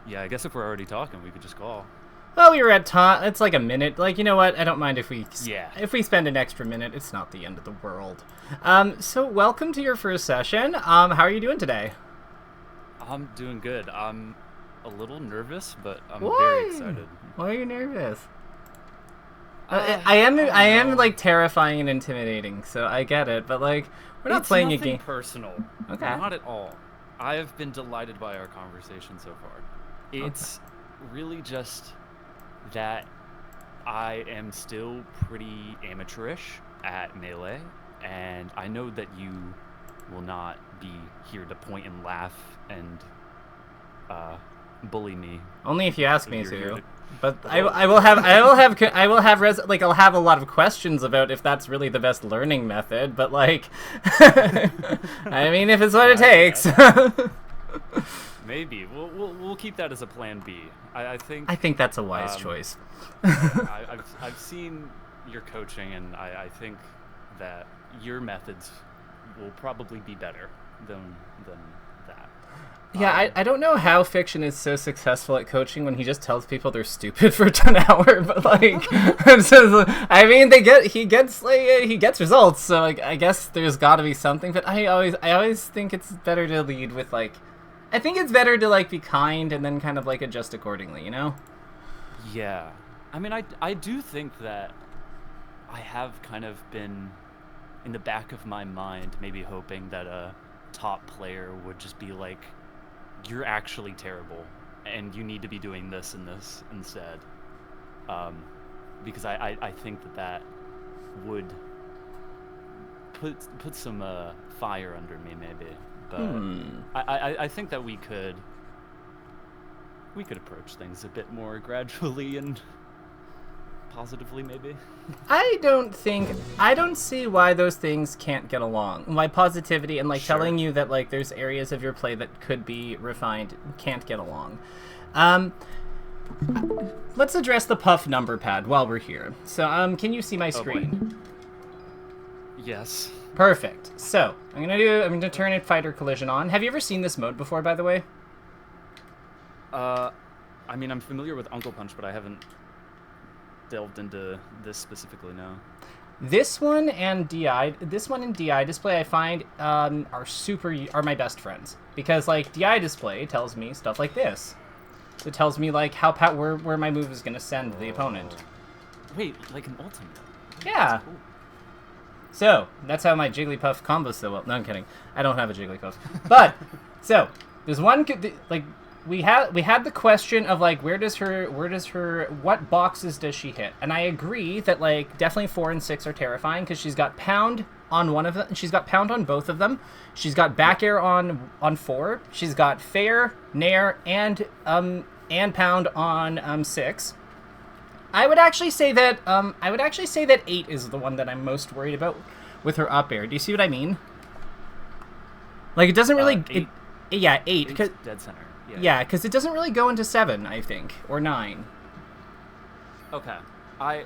Yeah, I guess if we're already talking, we could just call. Well, we were at time. It's like a minute. Like, you know what? I don't mind if we Yeah. spend an extra minute. It's not the end of the world. So welcome to your first session. How are you doing today? I'm doing good. I'm a little nervous, but I'm very Why? excited. Why are you nervous? I I am know. like terrifying and intimidating, so I get it. But like, we're not It's playing a nothing game. personal. Okay. Not at all. I have been delighted by our conversation so far. It's really just that I am still pretty amateurish at Melee, and I know that you will not be here to point and laugh and bully me. Only if you ask me You're here to. to- But I'll have a lot of questions about if that's really the best learning method. But like, I mean, if it's what it takes. Maybe we'll keep that as a plan B. I think I think that's a wise choice. I've seen your coaching, and I think that your methods will probably be better than that. Yeah, I don't know how Fiction is so successful at coaching when he just tells people they're stupid for an hour, but like, I mean, he gets results, so like, I guess there's got to be something. But I always think it's better to lead with like, I think it's better to like be kind and then kind of like adjust accordingly, you know? Yeah, I mean, I do think that I have kind of been in the back of my mind, maybe hoping that a top player would just be like, you're actually terrible, and you need to be doing this and this instead. Because I think that would put some fire under me, maybe. But I think that we could approach things a bit more gradually and positively, maybe. I don't see why those things can't get along. Why positivity and like Sure. telling you that like there's areas of your play that could be refined can't get along. Let's address the puff number pad while we're here. So can you see my Oh, boy. screen? Yes. Perfect. So I'm gonna turn it fighter collision on. Have you ever seen this mode before, by the way? I mean, I'm familiar with Uncle Punch, but I haven't delved into this specifically, no. This one and DI display I find are my best friends, because like DI display tells me stuff like this. It tells me like where my move is gonna send the opponent. Wait, like an ultimate? Yeah. That's cool. So that's how my Jigglypuff combos so well. No, I'm kidding. I don't have a Jigglypuff. But so there's like we had the question of like what boxes does she hit? And I agree that like definitely 4 and 6 are terrifying because she's got pound on one of them, she's got pound on both of them. She's got back air on 4. She's got fair, nair, and pound on 6. I would actually say that 8 is the one that I'm most worried about with her up air. Do you see what I mean? Like it doesn't really 8. 8 Eight's because dead center. yeah, because it doesn't really go into 7, I think, or 9. Okay. I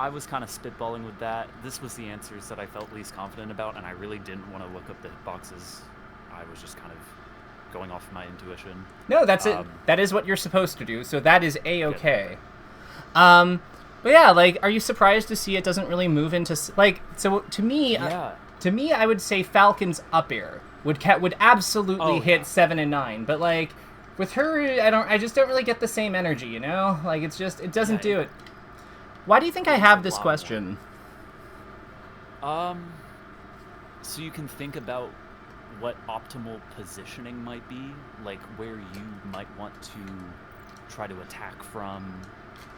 was kind of spitballing with that. This was the answers that I felt least confident about, and I really didn't want to look up the boxes. I was just kind of going off my intuition. No, that's it. That is what you're supposed to do, so that is A-okay. Good. But yeah, like, are you surprised to see it doesn't really move into like? So to me, Yeah. I would say Falcon's up air would absolutely hit 7 and 9, but like with her, I just don't really get the same energy, you know? Like it doesn't do it. Why do you think I have this question? So you can think about what optimal positioning might be, like where you might want to try to attack from,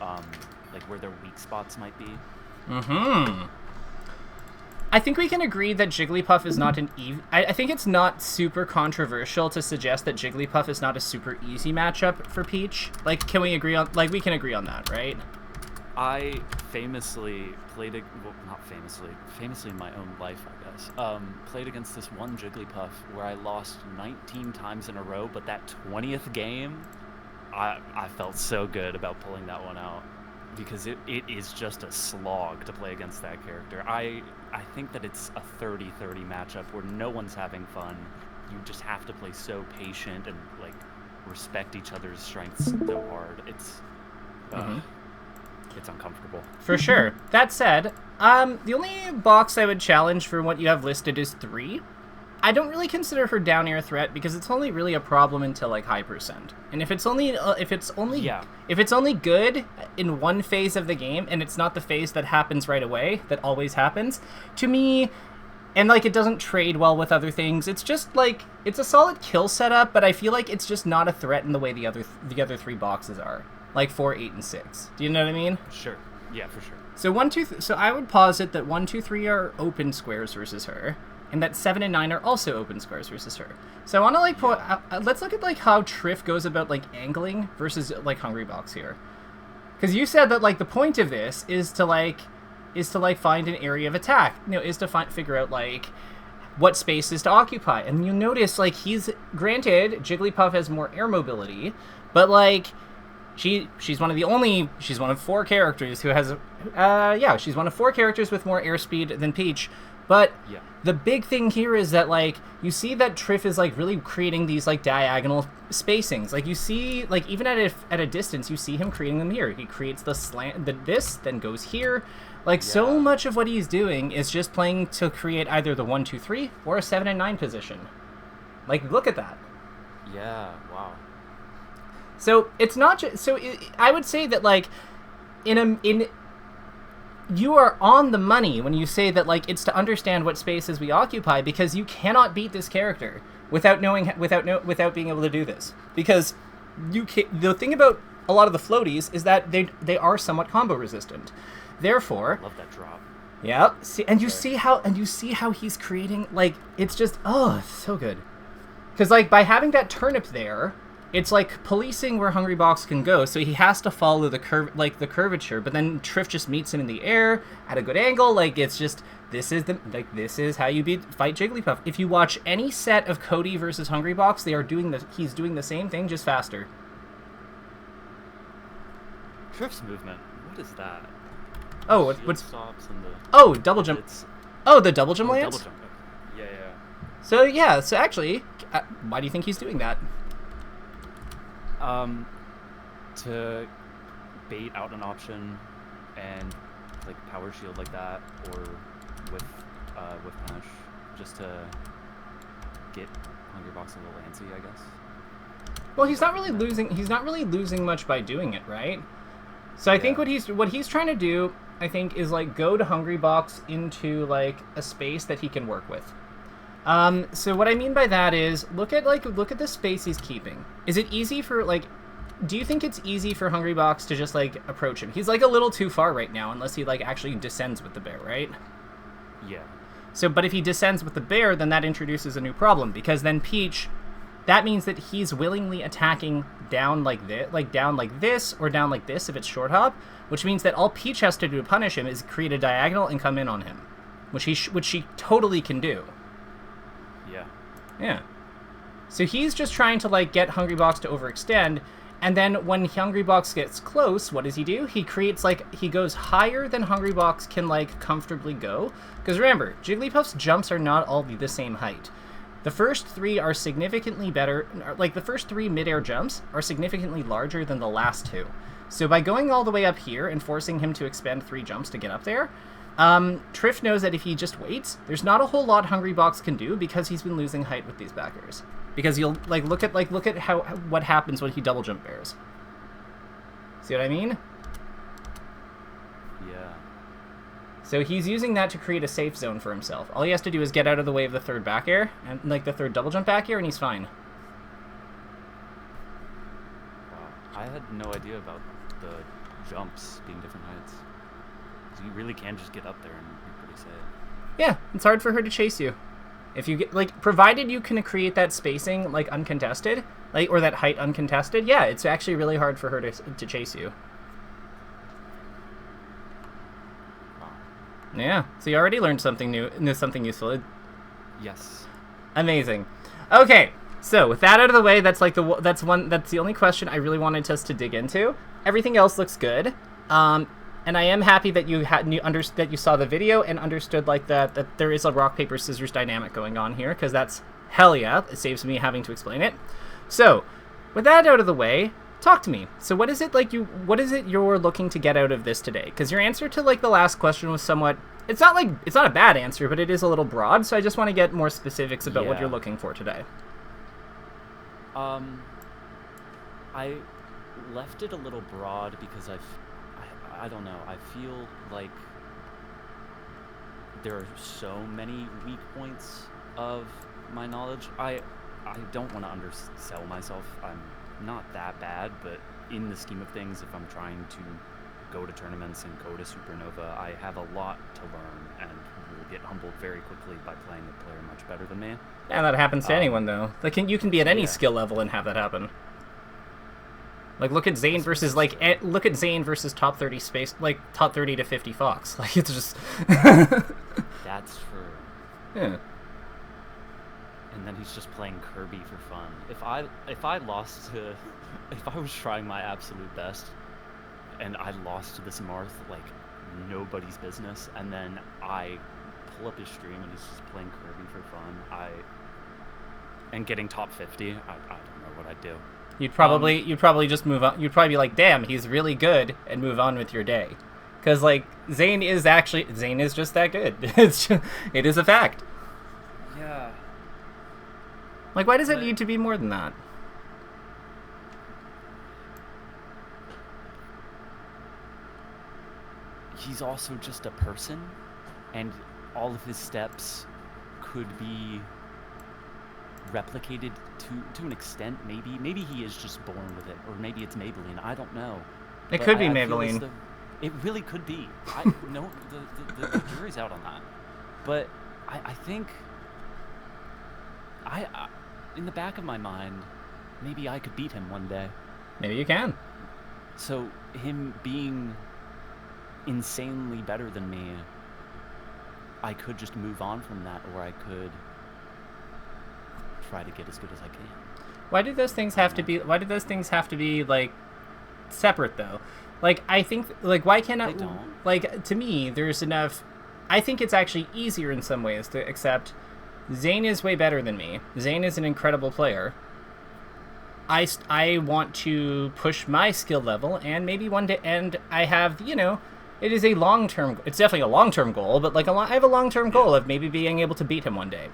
like where their weak spots might be. I think we can agree that Jigglypuff is not I think it's not super controversial to suggest that Jigglypuff is not a super easy matchup for Peach. Like, can we agree on? Like, we can agree on that, right? I famously played, not famously in my own life, I guess, played against this one Jigglypuff where I lost 19 times in a row, but that 20th game, I felt so good about pulling that one out, because it is just a slog to play against that character. I think that it's a 30-30 matchup where no one's having fun. You just have to play so patient and, like, respect each other's strengths so hard. It's uncomfortable. For sure. That said, the only box I would challenge for what you have listed is 3. I don't really consider her down air threat because it's only really a problem until like high percent. And if it's only good in one phase of the game and it's not the phase that happens right away, that always happens, to me, and like it doesn't trade well with other things, it's just like it's a solid kill setup, but I feel like it's just not a threat in the way the other 3 boxes are. Like 4, 8, and 6. Do you know what I mean? Sure. Yeah, for sure. So 1, 2, so I would posit that 1, 2, 3 are open squares versus her, and that 7 and 9 are also open squares versus her. So I want to like let's look at like how Triff goes about like angling versus like Hungrybox here, because you said that like the point of this is to find an area of attack. Is to figure out like what spaces to occupy, and you'll notice like he's granted Jigglypuff has more air mobility, but like. She's one of 4 characters who has she's one of 4 characters with more airspeed than Peach. But the big thing here is that like you see that Triff is like really creating these like diagonal spacings. Like you see like even at a distance you see him creating them here. He creates the slant, this then goes here. Like so much of what he's doing is just playing to create either the 1, 2, 3 or a 7 and 9 position. Like look at that. Yeah. Wow. So it's not just I would say that like in you are on the money when you say that like it's to understand what spaces we occupy, because you cannot beat this character without being able to do this, because the thing about a lot of the floaties is that they are somewhat combo resistant. Therefore, love that drop. Yeah. You see how he's creating, like, it's just it's so good. Because like by having that turnip there, it's like policing where Hungrybox can go, so he has to follow the curvature. But then Triff just meets him in the air at a good angle. Like it's just this is how you fight Jigglypuff. If you watch any set of Cody versus Hungrybox, he's doing the same thing, just faster. Triff's movement. What is that? Oh, what's stops and the double jump. The double jump lands. Double jump. So actually, why do you think he's doing that? To bait out an option and like power shield like that, or with punish, just to get Hungrybox a little antsy, I guess. Well, he's not really losing much by doing it, right? So I think what he's trying to do, I think, is like go to Hungrybox into like a space that he can work with. So what I mean by that is look at the space he's keeping. Is it easy for do you think it's easy for Hungrybox to just like approach him? He's like a little too far right now, unless he like actually descends with the bear, right? Yeah. So, but if he descends with the bear, then that introduces a new problem, because then Peach, that means that he's willingly attacking down like this, or down like this if it's short hop, which means that all Peach has to do to punish him is create a diagonal and come in on him, which she totally can do. Yeah. So he's just trying to like get Hungrybox to overextend, and then when Hungrybox gets close, what does he do? He creates he goes higher than Hungrybox can like comfortably go. Because remember, Jigglypuff's jumps are not all the same height. The first 3 are significantly better. Like the first 3 midair jumps are significantly larger than the last 2. So by going all the way up here and forcing him to expend 3 jumps to get up there, Triff knows that if he just waits, there's not a whole lot Hungrybox can do, because he's been losing height with these backers. Because you'll look at what happens when he double jump bears. See what I mean? Yeah. So he's using that to create a safe zone for himself. All he has to do is get out of the way of the third back air, and like the third double jump back air, and he's fine. Wow. I had no idea about the jumps being different heights. You really can just get up there and be pretty safe. Yeah, it's hard for her to chase you. If you get provided you can create that spacing uncontested, or that height uncontested, yeah, it's actually really hard for her to chase you. Wow. Yeah, so you already learned something new, something useful. Yes. Amazing. Okay, so with that out of the way, that's the only question I really wanted us to dig into. Everything else looks good. And I am happy that that you saw the video and understood that there is a rock paper scissors dynamic going on here, because that's hell yeah. It saves me having to explain it. So with that out of the way, talk to me. So what is it you're looking to get out of this today? Because your answer to like the last question was somewhat, it's not a bad answer, but it is a little broad, so I just want to get more specifics about what you're looking for today. I left it a little broad because I don't know, I feel like there are so many weak points of my knowledge. I don't want to undersell myself. I'm not that bad, but in the scheme of things, if I'm trying to go to tournaments and go to Supernova, I have a lot to learn and will get humbled very quickly by playing a player much better than me. Yeah, that happens to anyone, though. Like, you can be at any skill level and have that happen. Like, look at Zane versus top 30 space, like top 30 to 50 Fox. Like, it's just. That's true. Yeah. And then he's just playing Kirby for fun. If I was trying my absolute best, and I lost to this Marth like nobody's business, and then I pull up his stream and he's just playing Kirby for fun, and getting top 50, I don't know what I'd do. You'd probably just move on. You'd probably be like, damn, he's really good, and move on with your day. Because, like, Zane is just that good. It is a fact. Yeah. Like, why does it need to be more than that? He's also just a person, and all of his steps could be replicated to an extent. Maybe he is just born with it, or maybe it's Maybelline. I don't know. It could be Maybelline. It really could be. No, the jury's out on that. But I think in the back of my mind, maybe I could beat him one day. Maybe you can. So him being insanely better than me, I could just move on from that, or I could try to get as good as I can. Why do those things have to be like separate though? Like, I think, like, why can't I? They don't. Like, to me, there's enough. I think it's actually easier in some ways to accept Zane is way better than me. Zane is an incredible player. I want to push my skill level, and maybe one day, and I have, it is a long-term, it's definitely a long-term goal, but like I have a long-term goal of maybe being able to beat him one day.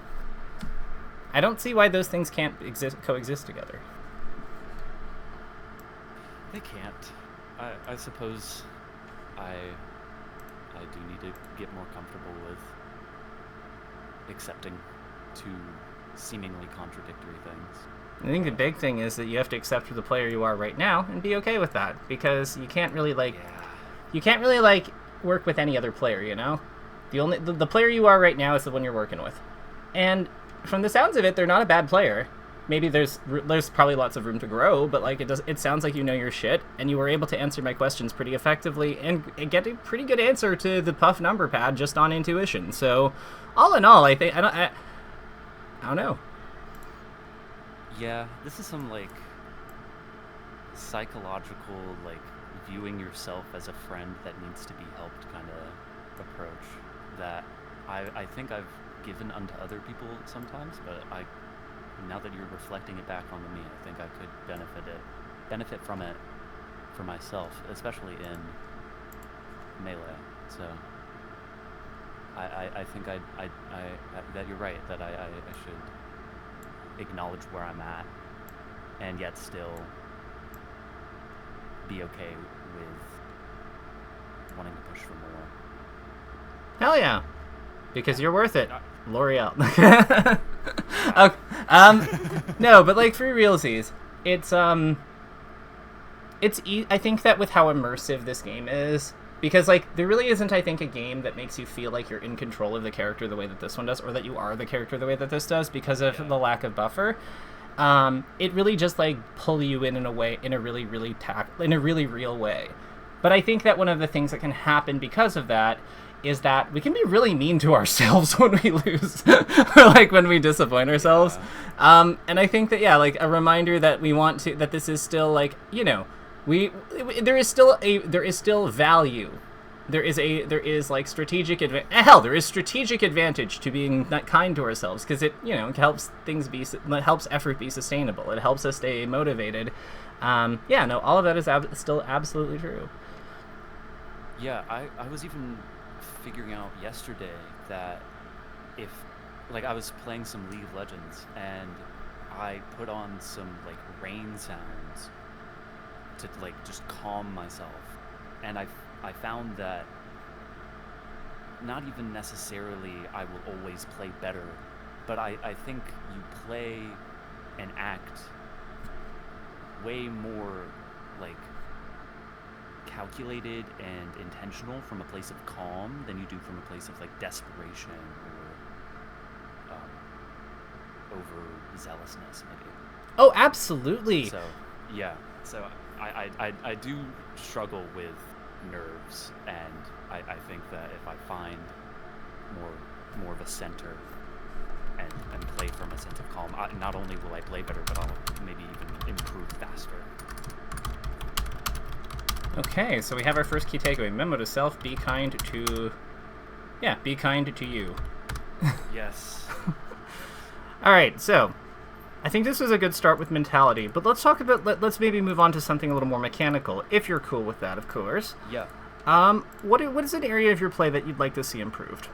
I don't see why those things can't coexist together. They can't. I suppose I do need to get more comfortable with accepting two seemingly contradictory things. I think the big thing is that you have to accept the player you are right now and be okay with that, because you can't really work with any other player, the player you are right now is the one you're working with. And from the sounds of it, they're not a bad player. Maybe there's probably lots of room to grow, but like it sounds like you know your shit, and you were able to answer my questions pretty effectively and get a pretty good answer to the Puff number pad just on intuition. So, all in all, I think I don't know. Yeah, this is some like psychological, like viewing yourself as a friend that needs to be helped kind of approach that I think I've given unto other people sometimes, but now that you're reflecting it back onto me, I think I could benefit from it for myself, especially in Melee. So I think that you're right, that I should acknowledge where I'm at, and yet still be okay with wanting to push for more. Hell yeah, because you're worth it, L'Oreal. No, but like for realsies, I think that with how immersive this game is, because like there really isn't, I think, a game that makes you feel like you're in control of the character the way that this one does, or that you are the character the way that this does, because of the lack of buffer. It really just like pull you in a way, in a really real way. But I think that one of the things that can happen because of that is that we can be really mean to ourselves when we lose, or like when we disappoint ourselves. And I think that, like a reminder that that this is still like, there is still value there is like strategic there is strategic advantage to being not kind to ourselves, because it helps helps effort be sustainable. It helps us stay motivated. All of that is still absolutely true. Yeah, I was even figuring out yesterday that if, like, I was playing some League of Legends and I put on some like rain sounds to like just calm myself, and I found that not even necessarily I will always play better, but I think you play and act way more like calculated and intentional from a place of calm than you do from a place of like desperation or overzealousness, maybe. Oh, absolutely. So yeah, so I do struggle with nerves, and I think that if I find more of a center and play from a sense of calm, not only will I play better, but I'll maybe even improve faster. Okay, so we have our first key takeaway. Memo to self, be kind to you. Yes. All right, so I think this was a good start with mentality, but let's talk about, let's maybe move on to something a little more mechanical, if you're cool with that, of course. Yeah. What is an area of your play that you'd like to see improved?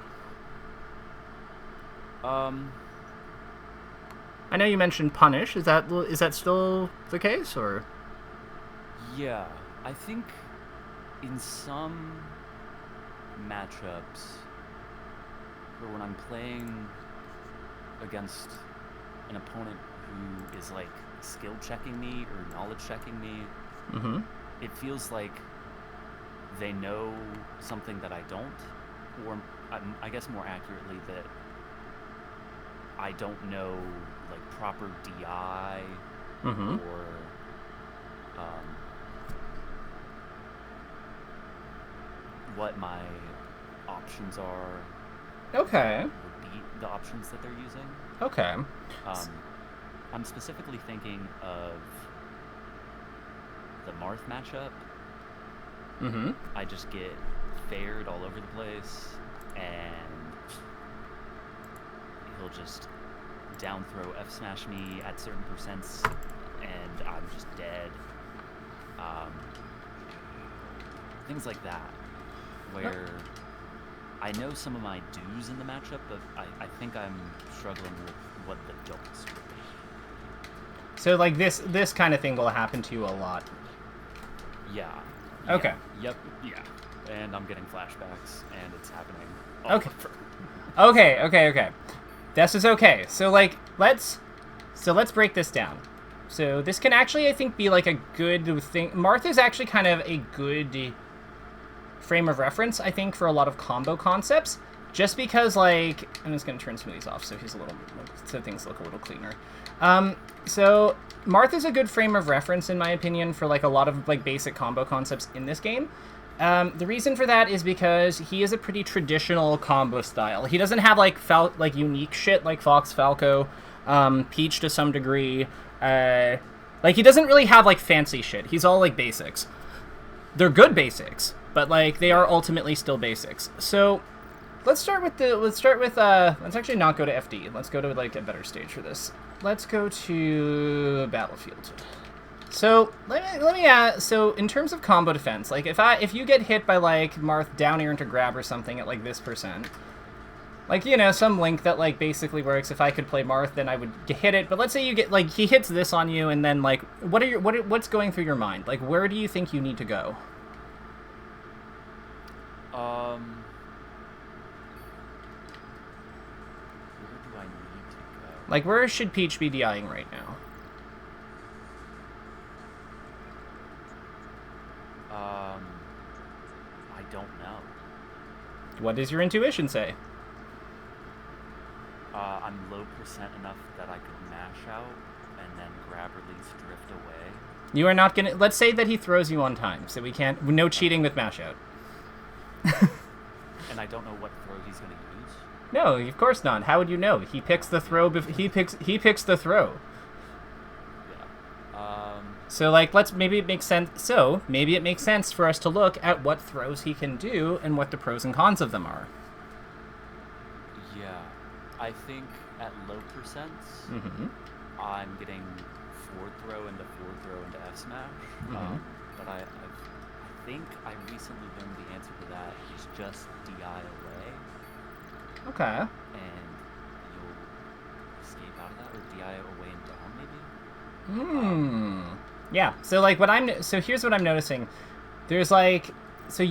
I know you mentioned punish. Is that still the case, or? Yeah, I think in some matchups, or when I'm playing against an opponent who is like skill checking me or knowledge checking me, mm-hmm. it feels like they know something that I don't, or I guess more accurately that I don't know like proper DI, mm-hmm. or what my options are. Okay. Would be the options that they're using. Okay. I'm specifically thinking of the Marth matchup. Mm-hmm. I just get fared all over the place, and he'll just down throw F smash me at certain percents, and I'm just dead. Things like that, where I know some of my do's in the matchup, but I think I'm struggling with what the don'ts would be. So like this kind of thing will happen to you a lot. Yeah. Okay. Yep. Yeah. And I'm getting flashbacks, and it's happening. Okay. Okay. This is okay. So like let's break this down. So this can actually, I think, be like a good thing. Marth is actually kind of a good frame of reference, I think, for a lot of combo concepts. Just because, like, I'm just gonna turn some of these off so things look a little cleaner. So Marth is a good frame of reference, in my opinion, for like a lot of like basic combo concepts in this game. The reason for that is because he is a pretty traditional combo style. He doesn't have like unique shit like Fox, Falco, Peach to some degree. Like he doesn't really have like fancy shit. He's all like basics. They're good basics, but like they are ultimately still basics. So let's actually not go to FD. Let's go to like a better stage for this. Let's go to Battlefield. So let me ask. So in terms of combo defense, like if you get hit by like Marth down air into grab or something at like this percent, like some link that like basically works. If I could play Marth, then I would hit it. But let's say you get like he hits this on you, and then like what's going through your mind? Like where do you think you need to go? Where do I need to go? Like where should Peach be DIing right now? I don't know. What does your intuition say? I'm low percent enough that I could mash out and then grab release drift away. You are not gonna. Let's say that he throws you on time, so we can't. No cheating with mash out. And I don't know what throw he's gonna use. No, of course not. How would you know? He picks the throw. He picks the throw. Yeah. So, like, maybe it makes sense. So, maybe it makes sense for us to look at what throws he can do and what the pros and cons of them are. Yeah, I think at low percents, I'm getting forward throw into F smash. But I think I recently learned the answer to that is just DI away. Okay. And you'll escape out of that, or DI away and down, maybe? Yeah. So like so here's what I'm noticing. There's like so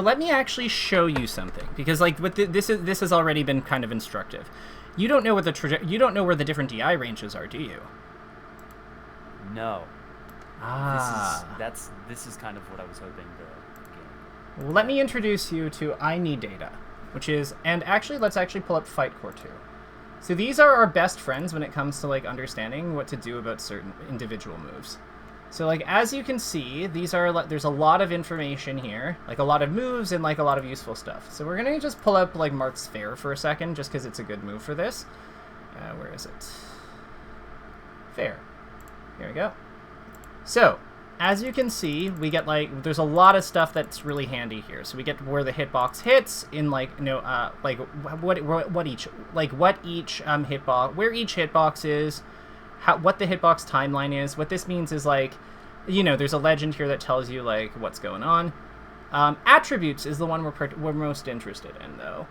let me actually show you something, because like this has already been kind of instructive. You don't know what you don't know where the different DI ranges are, do you? No. This is kind of what I was hoping to gain. Well, let me introduce you to I Need Data, which is, and actually let's actually pull up Fight Core 2. So these are our best friends when it comes to like understanding what to do about certain individual moves. So like as you can see, there's a lot of information here, like a lot of moves and like a lot of useful stuff. So we're gonna just pull up like Marth's Fair for a second, just because it's a good move for this. Where is it? Fair. Here we go. So as you can see, we get like there's a lot of stuff that's really handy here. So we get where the hitbox hits in like like what each hitbox, where each hitbox is. What the hitbox timeline is. What this means is like, there's a legend here that tells you like what's going on. Attributes is the one we're most interested in though,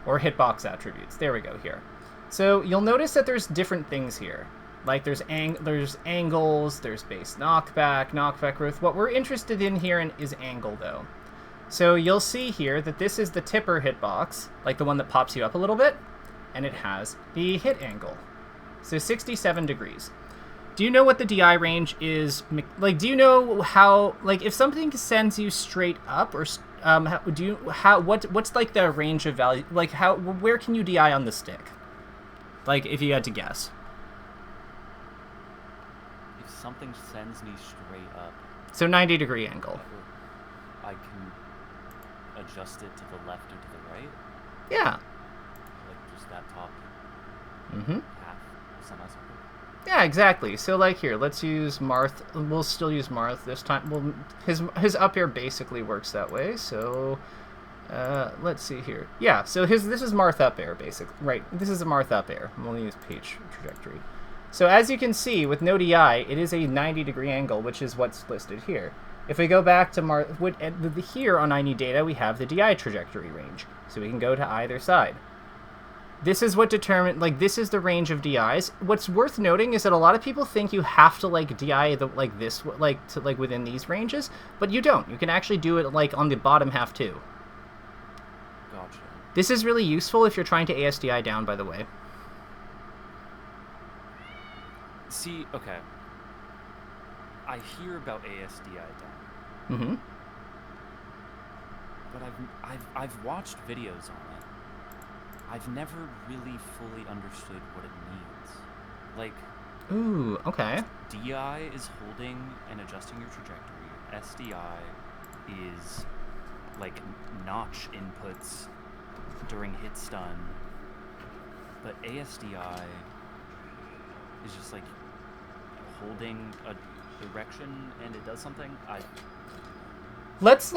or hitbox attributes. There we go here. So you'll notice that there's different things here. Like there's angles, there's base knockback growth. What we're interested in here is angle though. So you'll see here that this is the tipper hitbox, like the one that pops you up a little bit, and it has the hit angle. So 67 degrees. Do you know what the DI range is? Like, do you know how, like, if something sends you straight up, or what's like the range of value? Like, where can you DI on the stick? Like, if you had to guess. If something sends me straight up. So 90-degree angle. I can adjust it to the left or to the right? Yeah. Like, just that top half semicircle? Yeah, exactly. So, like, here, let's use Marth. We'll still use Marth this time. Well, his up air basically works that way, so... let's see here. Yeah, so this is Marth up air, basically. Right, this is a Marth up air. We'll use Peach trajectory. So as you can see, with no DI, it is a 90-degree angle, which is what's listed here. If we go back to Marth, here on I Need Data, we have the DI trajectory range. So we can go to either side. This is what this is the range of DIs. What's worth noting is that a lot of people think you have to, like, DI within these ranges, but you don't. You can actually do it, like, on the bottom half, too. Gotcha. This is really useful if you're trying to ASDI down, by the way. See, okay. I hear about ASDI down. But I've watched videos on it. I've never really fully understood what it means. Like, ooh, okay. DI is holding and adjusting your trajectory. SDI is like notch inputs during hit stun. But ASDI is just like holding a direction and it does something. Let's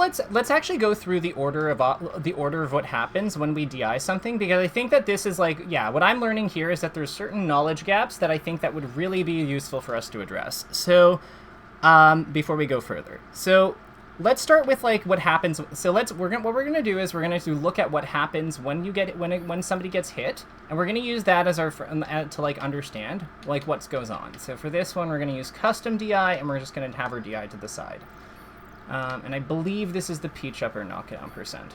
actually go through the order of what happens when we DI something, because I think that this is like, yeah, what I'm learning here is that there's certain knowledge gaps that I think that would really be useful for us to address. So, before we go further, so let's start with like what happens. So what we're gonna do is we're gonna look at what happens when when somebody gets hit, and we're gonna use that as our to like understand like what goes on. So for this one, we're gonna use custom DI, and we're just gonna have our DI to the side. And I believe this is the Peach upper knockdown percent.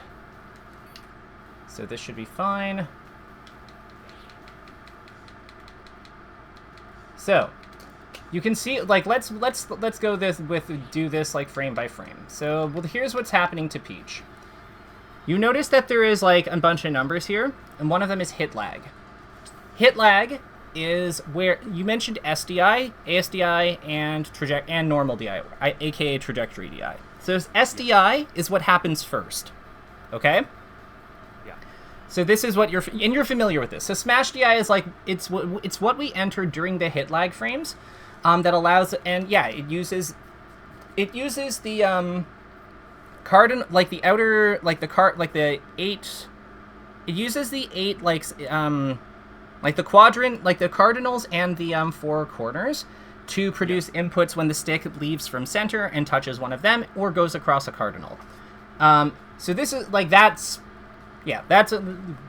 So this should be fine. So you can see, like, let's go do this like frame by frame. So here's what's happening to Peach. You notice that there is like a bunch of numbers here, and one of them is hit lag. Hit lag is where you mentioned SDI, ASDI, and normal DI, aka trajectory DI. So SDI is what happens first. Okay? Yeah. So this is what you're familiar with this. So smash DI is like it's what we enter during the hit lag frames. that allows, and yeah, it uses the cardinal, like the outer, like the like the 8. It uses the 8 like the quadrant, like the cardinals and the 4 corners to produce inputs when the stick leaves from center and touches one of them or goes across a cardinal. So this is like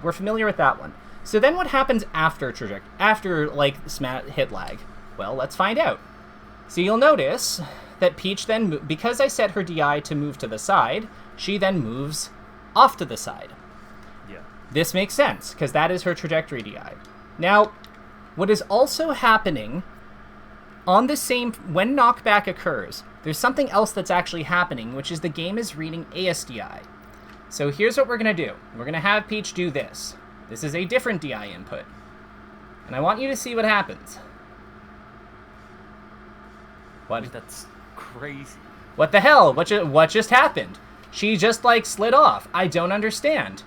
we're familiar with that one. So then what happens after like hit lag? Well, let's find out. So you'll notice that Peach then, because I set her DI to move to the side, she then moves off to the side. Yeah. This makes sense, because that is her trajectory DI. Now, what is also happening on the same, when knockback occurs, there's something else that's actually happening, which is the game is reading ASDI. So here's what we're going to do. We're going to have Peach do this. This is a different DI input. And I want you to see what happens. What? Wait, that's crazy. What the hell? What just happened? She just, like, slid off. I don't understand.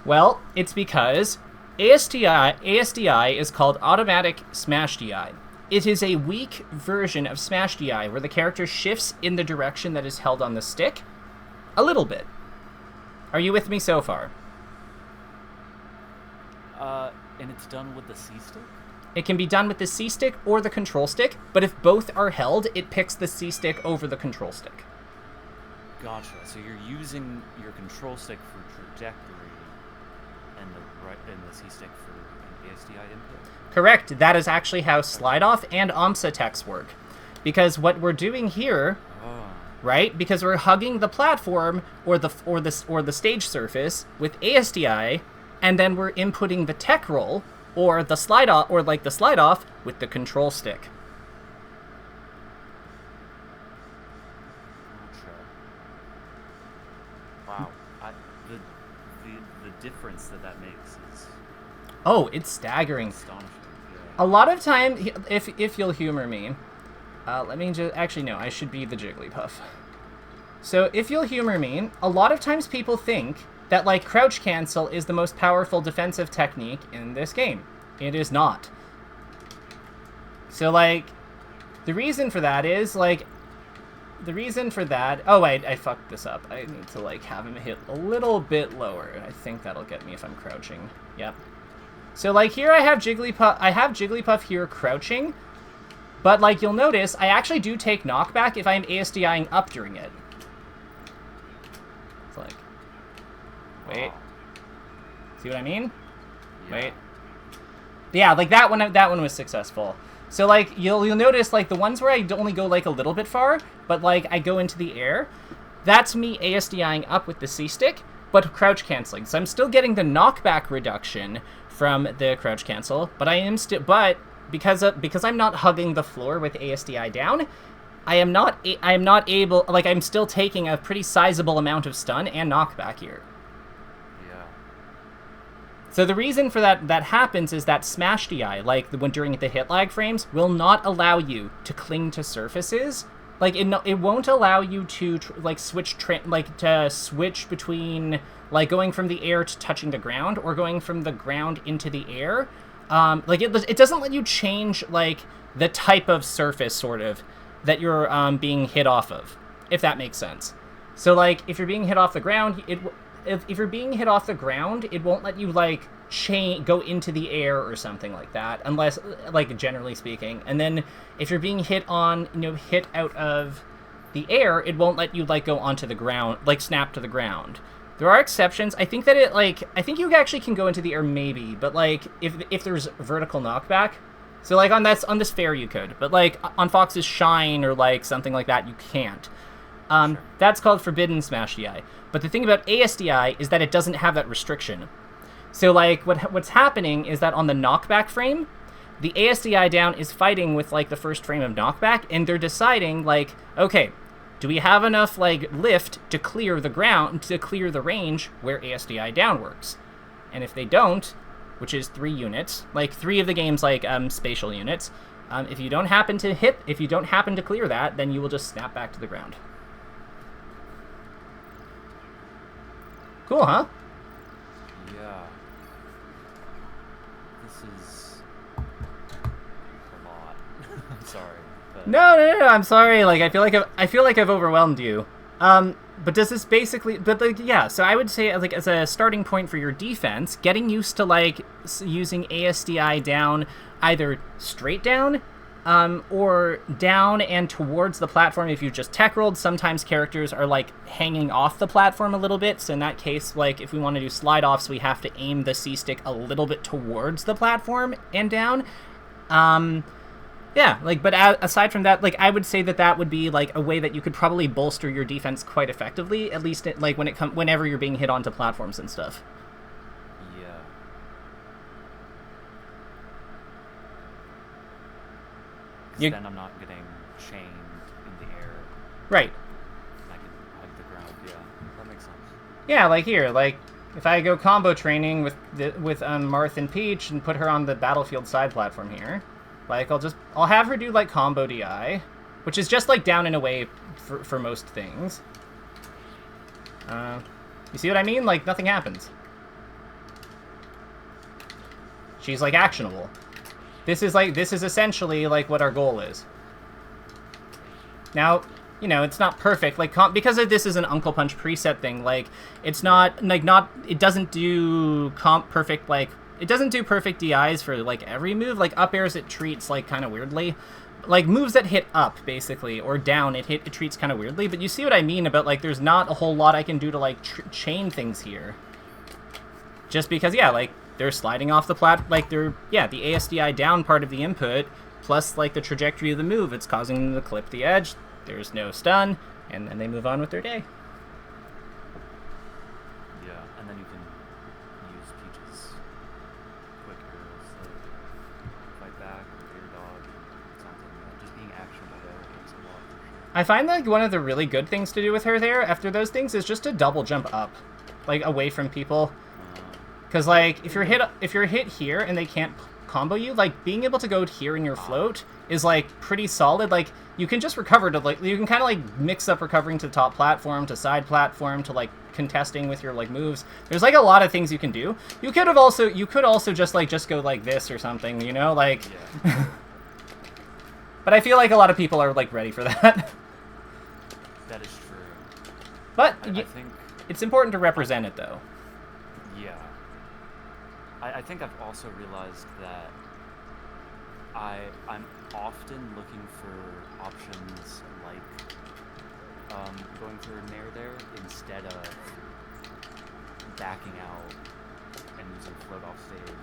Well, it's because ASDI is called Automatic Smash DI. It is a weak version of Smash DI where the character shifts in the direction that is held on the stick a little bit. Are you with me so far? And it's done with the C stick? It can be done with the C stick or the control stick, but if both are held, it picks the C stick over the control stick. Gotcha. So you're using your control stick for trajectory and the C stick for an ASDI input? Correct. That is actually how slide off and OMS attacks work. Because what we're doing here, right? Because we're hugging the platform or the stage surface with ASDI, and then we're inputting the tech roll or the slide off with the control stick. Wow. The difference that makes is It's staggering. astonishing. Yeah. A lot of time, if you'll humor me, let me just, actually no, I should be the Jigglypuff. So if you'll humor me, a lot of times people think that, like, crouch cancel is the most powerful defensive technique in this game. It is not. So, like, the reason for that is, like, oh, wait, I fucked this up. I need to, like, have him hit a little bit lower. I think that'll get me if I'm crouching. Yep. So, like, here I have Jigglypuff here crouching, but, like, you'll notice I actually do take knockback if I'm ASDIing up during it. It's like, wait. See what I mean? Yeah. Wait. Yeah, like that one was successful. So, like, you'll notice, like, the ones where I only go, like, a little bit far, but, like, I go into the air, that's me ASDIing up with the C-stick, but crouch canceling. So I'm still getting the knockback reduction from the crouch cancel, but I am still, but because I'm not hugging the floor with ASDI down, I am not able, like, I'm still taking a pretty sizable amount of stun and knockback here. Yeah. So the reason for that happens is that Smash DI, like when during the hit lag frames, will not allow you to cling to surfaces. Like, it won't allow you to switch between, like, going from the air to touching the ground or going from the ground into the air. Like, it doesn't let you change, like, the type of surface, sort of, that you're being hit off of, if that makes sense. So, like, if you're being hit off the ground, if you're being hit off the ground, it won't let you, like, go into the air or something like that, unless, like, generally speaking. And then if you're being hit out of the air, it won't let you, like, go onto the ground, like, snap to the ground. There are exceptions. I think that I think you actually can go into the air maybe, but, like, if there's vertical knockback, so, like, on this fair you could, but, like, on Fox's Shine or, like, something like that, you can't. Sure. That's called Forbidden Smash DI. But the thing about ASDI is that it doesn't have that restriction. So, like, what's happening is that on the knockback frame, the ASDI down is fighting with, like, the first frame of knockback, and they're deciding, like, okay, do we have enough, like, lift to clear the ground, to clear the range where ASDI down works? And if they don't, which is 3 units, like 3 of the game's, like, spatial units, if you don't happen to clear that, then you will just snap back to the ground. Cool, huh? Yeah. This is a lot. sorry. But... No, I'm sorry. Like, I feel like I've overwhelmed you. But does this basically... But, like, yeah, so I would say, like, as a starting point for your defense, getting used to, like, using ASDI down either straight down, or down and towards the platform. If you just tech rolled, sometimes characters are, like, hanging off the platform a little bit. So in that case, like, if we want to do slide-offs, we have to aim the C-stick a little bit towards the platform and down. Yeah, like, but aside from that, like, I would say that would be, like, a way that you could probably bolster your defense quite effectively, at least, like, whenever you're being hit onto platforms and stuff. Yeah. Because then I'm not getting chained in the air. Right. And I can hug the ground, yeah. That makes sense. Yeah, like here, like, if I go combo training with Marth and Peach and put her on the battlefield side platform here... Like, I'll have her do, like, combo DI, which is just, like, down and away for most things. You see what I mean? Like, nothing happens. She's, like, actionable. This is essentially, like, what our goal is. Now, you know, it's not perfect. Like, because this is an Uncle Punch preset thing, like, it's not, like, it doesn't do perfect, like... It doesn't do perfect DIs for, like, every move. Like, up airs it treats, like, kind of weirdly. Like, moves that hit up, basically, or down, it treats kind of weirdly. But you see what I mean about, like, there's not a whole lot I can do to, like, chain things here. Just because, yeah, like, they're sliding off the like, they're, yeah, the ASDI down part of the input, plus, like, the trajectory of the move, it's causing them to clip the edge. There's no stun, and then they move on with their day. Yeah, and then you can use Peach's quick arrows to fight back with your dog, something like that. Just being actionable there helps a lot for sure. I find like one of the really good things to do with her there after those things is just to double jump up, like away from people. Because like if you're hit here and they can't combo you, like being able to go here in your float is like pretty solid. Like you can just recover to like you can kind of like mix up recovering to top platform to side platform to like contesting with your like moves. There's like a lot of things you can do. You could also just go like this or something, you know, like. Yeah. But I feel like a lot of people are like ready for that. That is true. But I think it's important to represent it though. Yeah. I think I've also realized that I'm often looking for options like going for a nair there instead of backing out and using float off stage.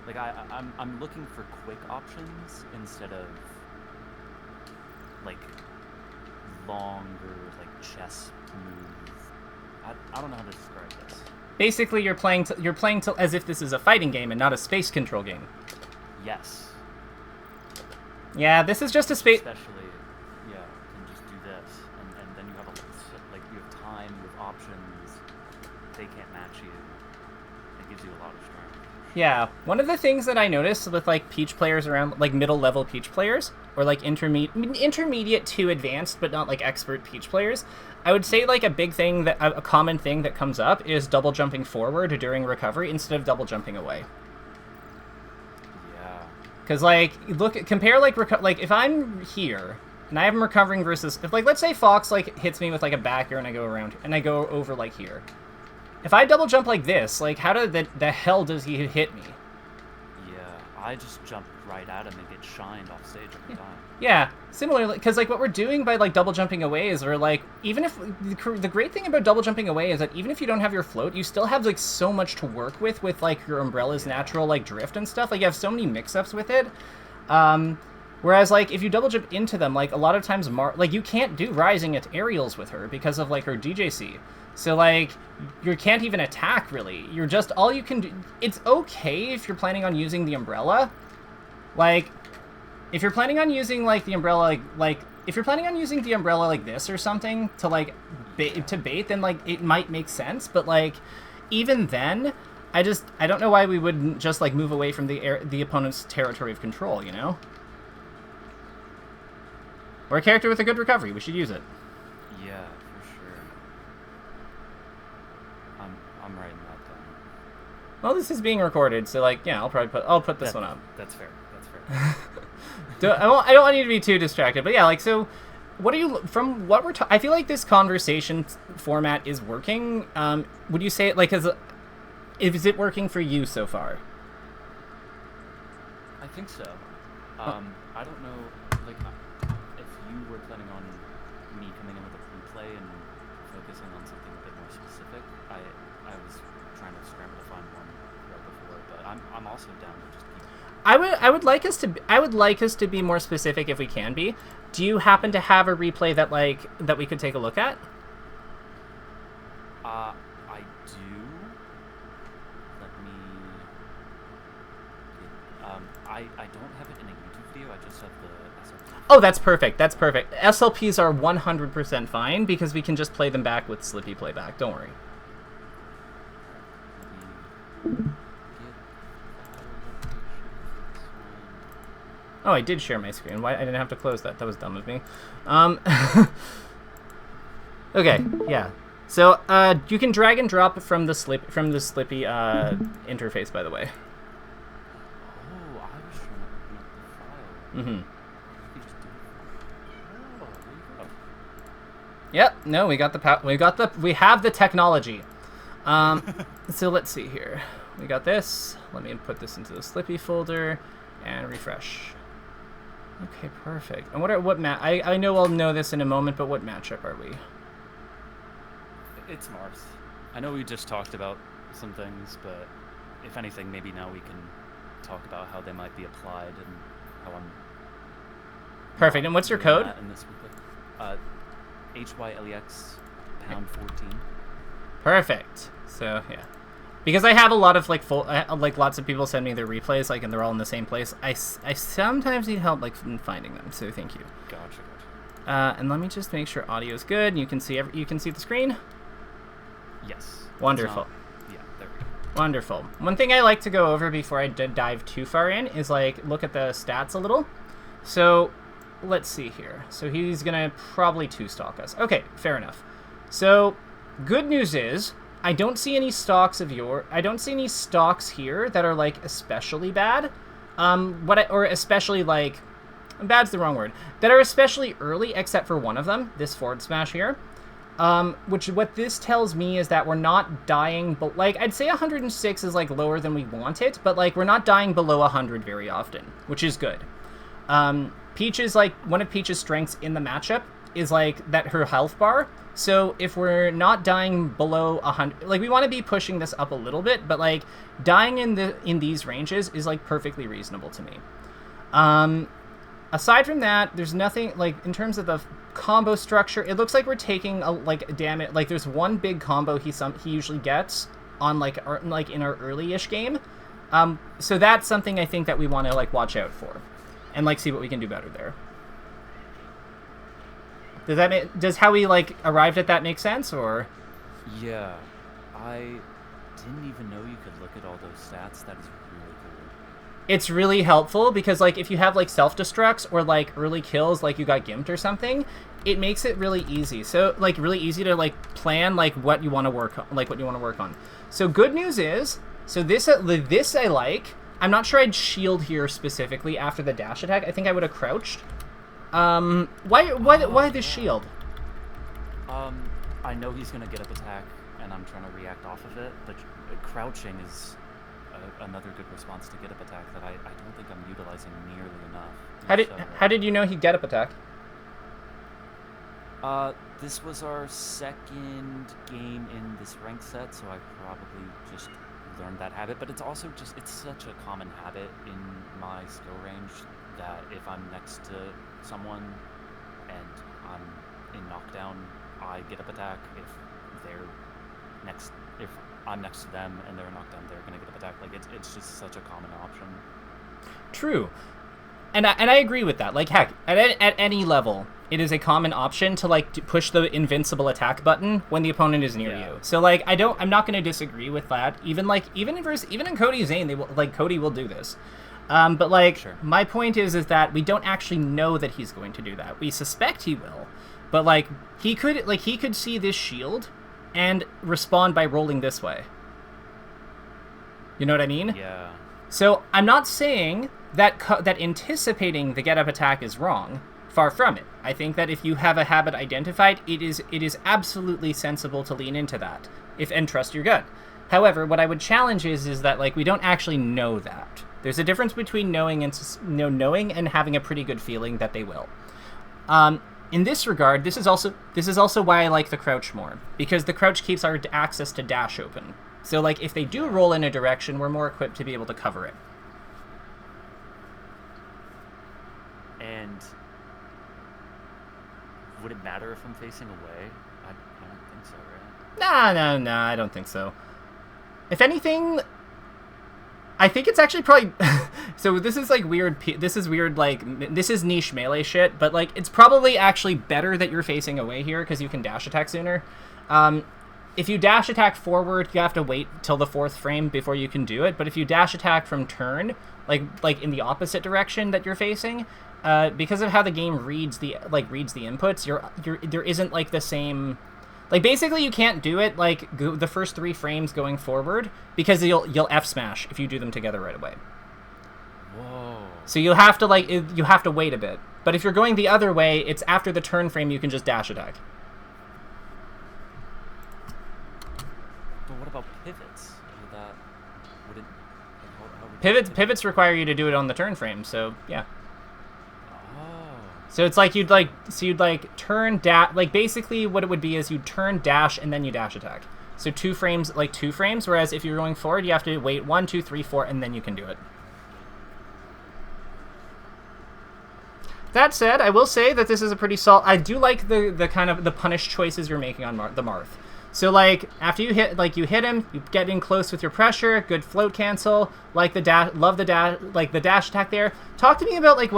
Like I'm looking for quick options instead of like longer like chess move. I don't know how to describe this. Basically, you're playing as if this is a fighting game and not a space control game. Yes. Yeah, this is just a space. Especially, yeah, you can just do this, and then you have you have time with options. They can't match you. It gives you a lot of strength. Yeah, one of the things that I noticed with like Peach players around, like middle level Peach players, or like intermediate to advanced, but not like expert Peach players, I would say like a common thing that comes up is double jumping forward during recovery instead of double jumping away. Yeah. Because like compare like if I'm here and I am recovering versus if like let's say Fox like hits me with like a back air and I go around and I go over like here. If I double jump like this, like how the hell does he hit me? Yeah, I just jump right at him and get shined off stage every time. Yeah, similarly, because like what we're doing by like double jumping away is we're like even if the great thing about double jumping away is that even if you don't have your float, you still have like so much to work with like your umbrella's natural like drift and stuff. Like you have so many mix-ups with it. Whereas like if you double jump into them, like a lot of times like you can't do rising at aerials with her because of like her DJC. So like you can't even attack really. You're just all you can do. It's okay if you're planning on using the umbrella. Like if you're planning on using like the umbrella like if you're planning on using the umbrella like this or something to like bait, then like it might make sense, but like even then I don't know why we wouldn't just like move away from the opponent's territory of control, you know? Or a character with a good recovery, we should use it. Yeah, for sure. I'm writing that down. Well, this is being recorded, so like yeah, I'll put this one up. That's fair. That's fair. I don't want you to be too distracted, but yeah, like, so what are you, from what we're I feel like this conversation format is working. Would you say it, like, is it working for you so far? I think so. I don't know, like, if you were planning on me coming in with a replay and focusing on something a bit more specific. I was trying to scramble to find one right before, but I'm also down to just keep. I would like us to be more specific if we can be. Do you happen to have a replay that we could take a look at? I do. Let me. I don't have it in a YouTube video. I just have the SLP. Oh, that's perfect. That's perfect. SLPs are 100% fine because we can just play them back with Slippy playback. Don't worry. Oh, I did share my screen. Why I didn't have to close that? That was dumb of me. Okay, yeah. So you can drag and drop from the Slippy interface, by the way. Oh, I was trying to open up the file. Mm-hmm. You just do it. Oh, there you go. Yep. No, we have the technology. So let's see here. We got this. Let me put this into the Slippy folder and refresh. Okay, perfect. And I know I'll know this in a moment, but what matchup are we? It's Marth. I know we just talked about some things, but if anything, maybe now we can talk about how they might be applied and how I'm. Perfect. And what's your code? In this Hylexia #14. Perfect. So yeah, because I have a lot of lots of people send me their replays, like, and they're all in the same place. I sometimes need help, like, in finding them. So thank you. Gotcha. And let me just make sure audio is good. You can see the screen. Yes. Wonderful. Yeah, there we go. Wonderful. One thing I like to go over before I dive too far in is, like, look at the stats a little. So let's see here. So he's gonna probably 2-stock us. Okay, fair enough. So good news is I don't see any stocks here that are, like, especially bad. Or especially, like, bad's the wrong word. That are especially early, except for one of them, this forward smash here. What this tells me is that we're not dying, but, like, I'd say 106 is, like, lower than we want it, but, like, we're not dying below 100 very often, which is good. Peach's, like, one of Peach's strengths in the matchup is, like, that her health bar. So if we're not dying below 100, like, we want to be pushing this up a little bit, but, like, dying in these ranges is, like, perfectly reasonable to me. Aside from that, there's nothing, like, in terms of the combo structure, it looks like we're taking damage. Like, there's one big combo he usually gets on, like, in our early-ish game. So that's something I think that we want to, like, watch out for, and, like, see what we can do better there. Does how we, like, arrived at that make sense, or? Yeah, I didn't even know you could look at all those stats. That is really cool. It's really helpful because, like, if you have, like, self-destructs or, like, early kills, like you got gimped or something, it makes it really easy. So, like, really easy to, like, plan, like, what you want to work on. So good news is, so this I like. I'm not sure I'd shield here specifically after the dash attack. I think I would have crouched. Why this shield? I know he's gonna get up attack, and I'm trying to react off of it, but crouching is another good response to get up attack that I don't think I'm utilizing nearly enough. How did you know he'd get up attack? This was our second game in this rank set, so I probably just learned that habit, but it's also it's such a common habit in my skill range that if I'm next to someone and I'm in knockdown, I get up attack. If I'm next to them and they're knocked down, they're gonna get up attack. Like, it's just such a common option. True, and I agree with that. Like, heck, at any level, it is a common option to, like, to push the invincible attack button when the opponent is near you. So, like, I'm not gonna disagree with that. Even in Cody Zane, Cody will do this. But, like, Sure. My point is that we don't actually know that he's going to do that. We suspect he will, but, like, he could see this shield and respond by rolling this way. You know what I mean? Yeah. So I'm not saying that anticipating the get up attack is wrong. Far from it. I think that if you have a habit identified, it is absolutely sensible to lean into that and trust your gut. However, what I would challenge is that like we don't actually know that. There's a difference between knowing and having a pretty good feeling that they will. In this regard, this is also why I like the crouch more, because the crouch keeps our access to dash open. So like if they do roll in a direction, we're more equipped to be able to cover it. And would it matter if I'm facing away? I don't think so, right? Nah, I don't think so. If anything, I think it's actually probably... So this is like weird, this is niche melee shit, but like it's probably actually better that you're facing away here because you can dash attack sooner. If you dash attack forward, you have to wait till the 4th frame before you can do it, but if you dash attack from turn, like in the opposite direction that you're facing, because of how the game reads the inputs, there isn't like the same, like basically you can't do it like the first 3 frames going forward because you'll F smash if you do them together right away. Whoa. So you have to wait a bit. But if you're going the other way, it's after the turn frame you can just dash attack. But what about pivots? Pivots require you to do it on the turn frame, so yeah. Oh. So it's like you'd turn dash, like basically what it would be is you turn dash and then you dash attack. So 2 frames, whereas if you're going forward, you have to wait 1, 2, 3, 4, and then you can do it. That said, I will say that this is a pretty solid. I do like the kind of the punish choices you're making on the Marth. So like after you hit him, you get in close with your pressure, good float cancel, like the dash, love the dash, like the dash attack there. Talk to me about like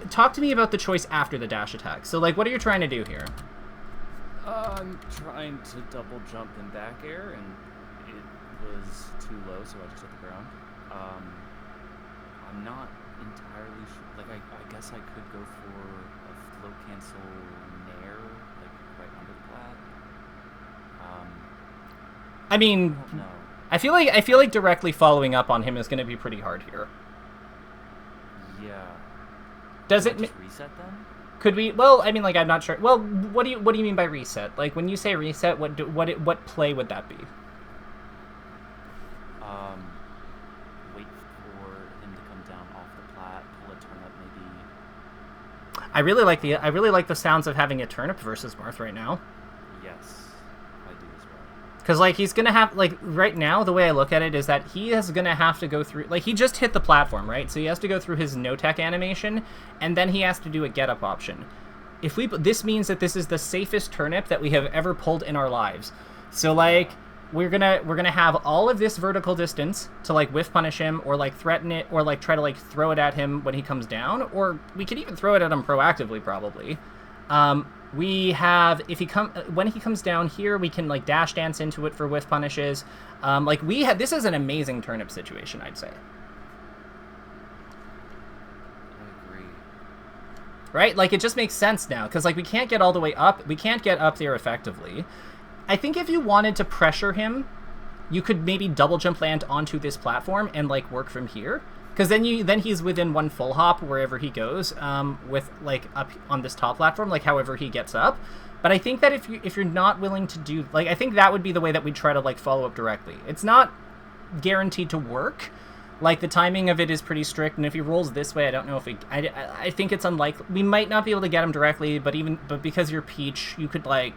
talk to me about the choice after the dash attack. So like what are you trying to do here? I'm trying to double jump in back air, and it was too low, so I just hit the ground. I'm not entirely sure. Like, I guess I could go for a float cancel nair, like right under the plat. I mean, No. I feel like directly following up on him is going to be pretty hard here. Yeah. Does Do it I just reset then? Could we? Well, I mean, like I'm not sure. Well, what do you mean by reset? Like when you say reset, what play would that be? Wait for him to come down off the plat, pull a turnip maybe. I really like the sounds of having a turnip versus Marth right now. Yes, I do as well. Because like he's gonna have like right now the way I look at it is that he is gonna have to go through, like he just hit the platform, right? So he has to go through his no tech animation, and then he has to do a get up option. This means that this is the safest turnip that we have ever pulled in our lives. So like we're gonna have all of this vertical distance to like whiff punish him or like threaten it or like try to like throw it at him when he comes down, or we could even throw it at him proactively probably. We have when he comes down here, we can like dash dance into it for whiff punishes. This is an amazing turnip situation, I'd say. I agree. Right? Like it just makes sense now because like we can't get all the way up. We can't get up there effectively. I think if you wanted to pressure him, you could maybe double jump land onto this platform and like work from here. Because then he's within 1 full hop wherever he goes, with like up on this top platform, like however he gets up. But I think that if you're not willing to do, like I think that would be the way that we try to like follow up directly. It's not guaranteed to work. Like the timing of it is pretty strict, and if he rolls this way, I don't know if I think it's unlikely. We might not be able to get him directly, but because you're Peach, you could like.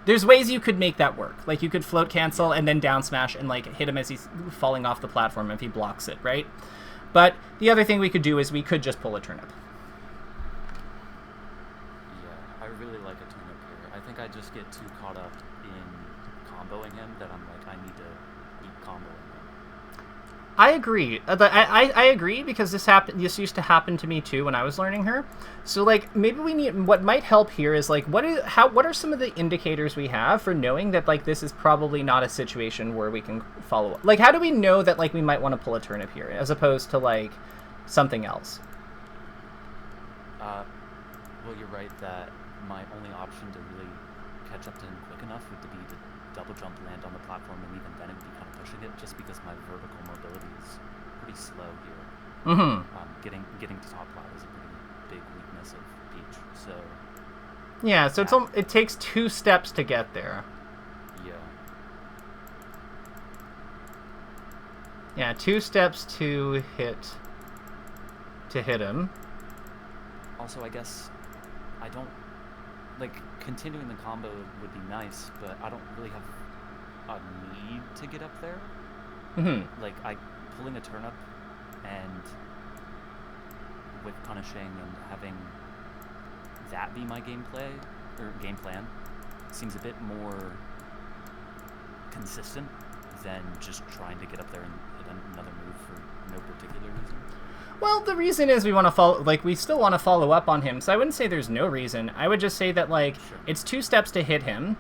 There's ways you could make that work. Like you could float cancel and then down smash and like hit him as he's falling off the platform if he blocks it, right? But the other thing we could do is we could just pull a turnip. Yeah, I really like a turnip here. I think I just get too caught up in comboing him that I'm like, I need to keep comboing him. I agree. I agree because this used to happen to me too when I was learning her. So like maybe we need, what might help here is like what are some of the indicators we have for knowing that like this is probably not a situation where we can follow up. Like how do we know that like we might want to pull a turnip here as opposed to like something else? Well, you're right that my only option to really catch up to him quick enough would be to double jump land on the platform, and even then it would be kind of pushing it just because my vertical mobility is pretty slow here. Getting to top plat is a pretty big weakness of Peach. So Yeah, so it takes 2 steps to get there. yeah. Yeah, 2 steps to hit him. Also, I guess I don't like continuing the combo would be nice, but I don't really have a need to get up there. Like pulling a turnip and with punishing and having that be my gameplay or game plan seems a bit more consistent than just trying to get up there and hit another move for no particular reason. Well, the reason is we want to follow, like, we still want to follow up on him, so I wouldn't say there's no reason. I would just say that, like, it's 2 steps to hit him.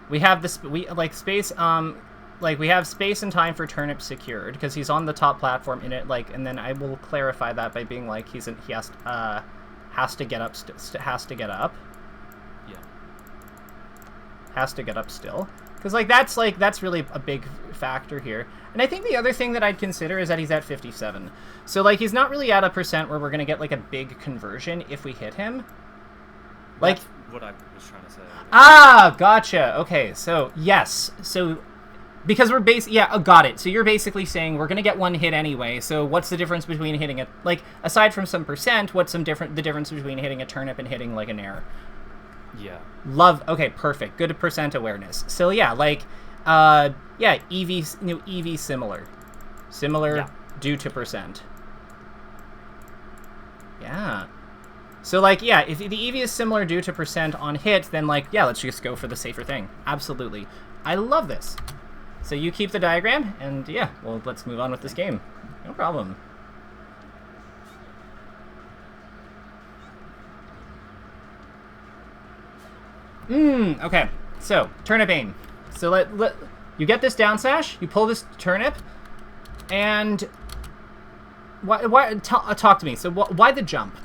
We have this, we have space and time for turnip secured, because he's on the top platform in it, like, and then I will clarify that by being like, he has to get up, has to get up. Yeah. Has to get up still. Because, that's really a big factor here. And I think the other thing that I'd consider is that he's at 57. So, like, he's not really at a percent where we're going to get, like, a big conversion if we hit him. Like, that's what I was trying to say. Ah, gotcha. Okay, so, yes. So, because we're got it. So you're basically saying we're going to get 1 hit anyway, so what's the difference between hitting it, like, aside from some percent, what's the difference between hitting a turnip and hitting, like, an air? Yeah. Okay, perfect. Good percent awareness. So yeah, like, EV similar. Similar due to percent. Yeah. So, like, yeah, if the EV is similar due to percent on hit, then, like, yeah, let's just go for the safer thing. Absolutely. I love this. So you keep the diagram, and yeah, well, let's move on with this game. No problem. Okay. So, turnip aim. So let you get this down sash, you pull this turnip, and talk to me. So why the jump?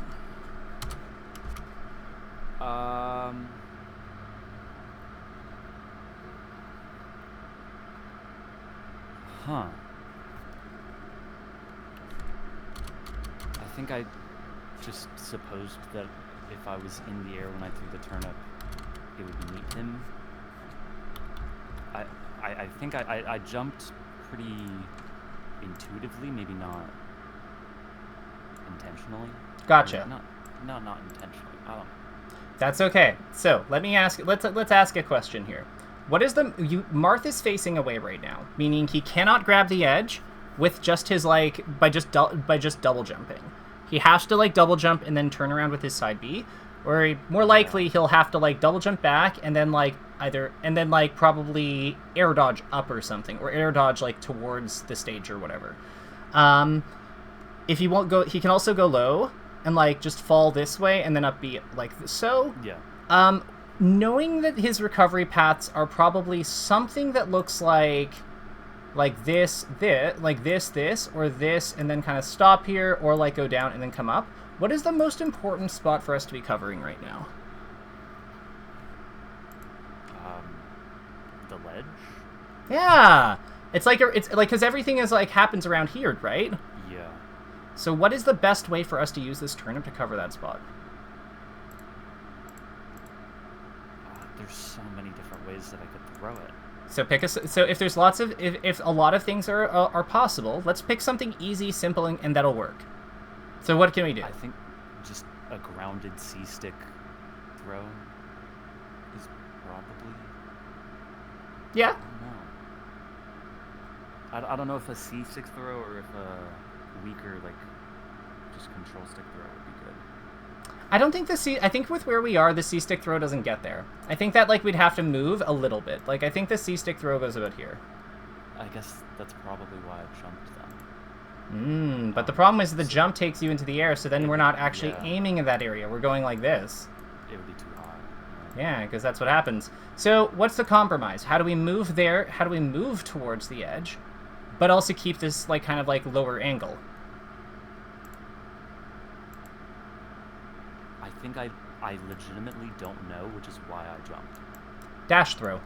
I think I just supposed that if I was in the air when I threw the turnip, it would meet him. I think I jumped pretty intuitively, maybe not intentionally. Gotcha. Not intentionally. I don't know. That's okay. So let me ask. Let's ask a question here. What is Marth is facing away right now, meaning he cannot grab the edge with just his by just double jumping. He has to like double jump and then turn around with his side B, or more likely he'll have to like double jump back and then probably air dodge up or something, or air dodge like towards the stage or whatever. If he won't go, he can also go low and like just fall this way and then up B like so. Yeah. Knowing that his recovery paths are probably something that looks like this, or this, and then kind of stop here, or like go down and then come up. What is the most important spot for us to be covering right now? The ledge. Yeah, it's like because everything is like happens around here, right? Yeah. So what is the best way for us to use this turnip to cover that spot? There's so many different ways that I could throw it. So if there's lots of if a lot of things are possible, let's pick something easy, simple, and that'll work. So what can we do? I think just a grounded C-stick throw is probably. Yeah. I don't know if a C-stick throw or if a weaker like just control stick throw would be good. I think with where we are, the C-stick throw doesn't get there. I think that like we'd have to move a little bit. Like I think the C-stick throw goes about here. I guess that's probably why I jumped then. But the problem is the jump takes you into the air, so then we're not actually aiming in that area. We're going like this. It would be too high. Yeah, because that's what happens. So what's the compromise? How do we move there? How do we move towards the edge, but also keep this like kind of like lower angle? I think I legitimately don't know, which is why I jumped. Dash throw.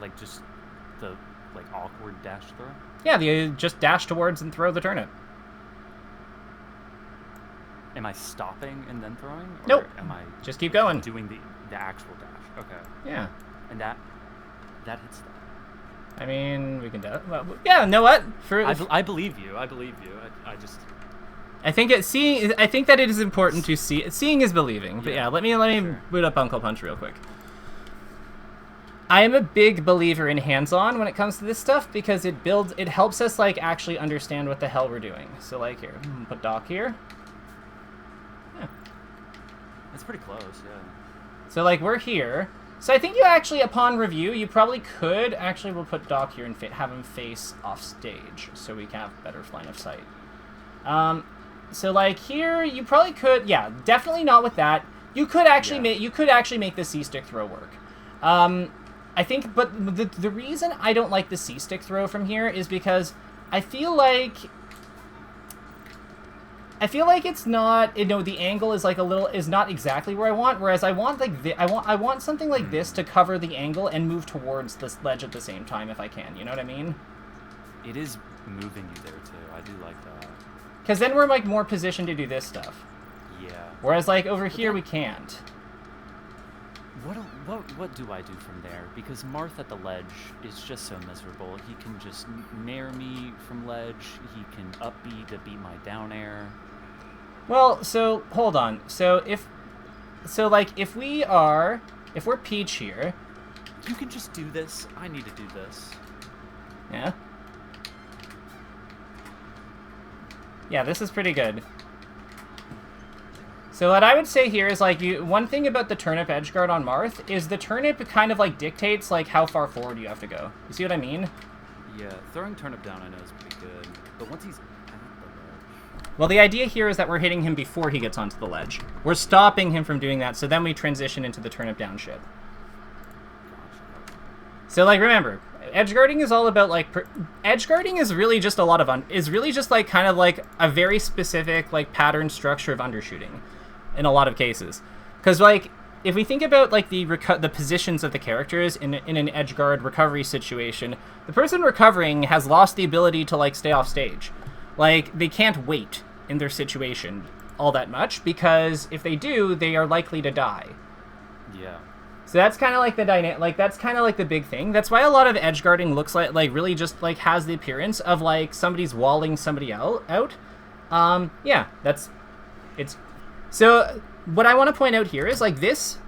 Like just the like awkward dash throw? Yeah, you just dash towards and throw the turnip. Am I stopping and then throwing? Or Nope. Am I just keep going? Doing the actual dash? Okay. Yeah. And that hits that. I mean, we can do. Well, yeah. Know what? I believe you. I believe you. I just. I think I think that it is important to see. Seeing is believing. But yeah, let me sure. boot up Uncle Punch real quick. I am a big believer in hands-on when it comes to this stuff because it helps us like actually understand what the hell we're doing. So like here, put Doc here. Yeah. It's pretty close, yeah. So like we're here. So I think you actually, upon review, you probably could actually we'll put Doc here and have him face off stage so we can have better line of sight. So like here, you probably could, yeah, definitely not with that. You could actually make the C-stick throw work. I think, but the reason I don't like the C-stick throw from here is because I feel like it's not, the angle is like is not exactly where I want. Whereas I want like I want something like this to cover the angle and move towards this ledge at the same time if I can. You know what I mean? It is moving you there too. I do like that. Because then we're like more positioned to do this stuff. Yeah. Whereas like over here we can't. What do I do from there? Because Marth at the ledge is just so miserable. He can just nair me from ledge. He can up B to beat my down air. Well, so hold on. So if we're Peach here, you can just do this. I need to do this. Yeah. Yeah, this is pretty good. So what I would say here is like one thing about the turnip edge guard on Marth is the turnip kind of like dictates like how far forward you have to go. You see what I mean? Yeah, throwing turnip down I know is pretty good, but once he's at the ledge. Well, the idea here is that we're hitting him before he gets onto the ledge. We're stopping him from doing that, so then we transition into the turnip down shit. So like remember, edge guarding is all about like edge guarding is really just a lot of is really just like kind of like a very specific like pattern structure of undershooting. In a lot of cases, because like if we think about like the positions of the characters in an edge guard recovery situation, the person recovering has lost the ability to like stay off stage. Like they can't wait in their situation all that much because if they do, they are likely to die. Yeah. So that's kind of like the dynamic. That's kind of like the big thing. That's why a lot of edge guarding looks like really just like has the appearance of like somebody's walling somebody out. Yeah, it's. So what I want to point out here is like this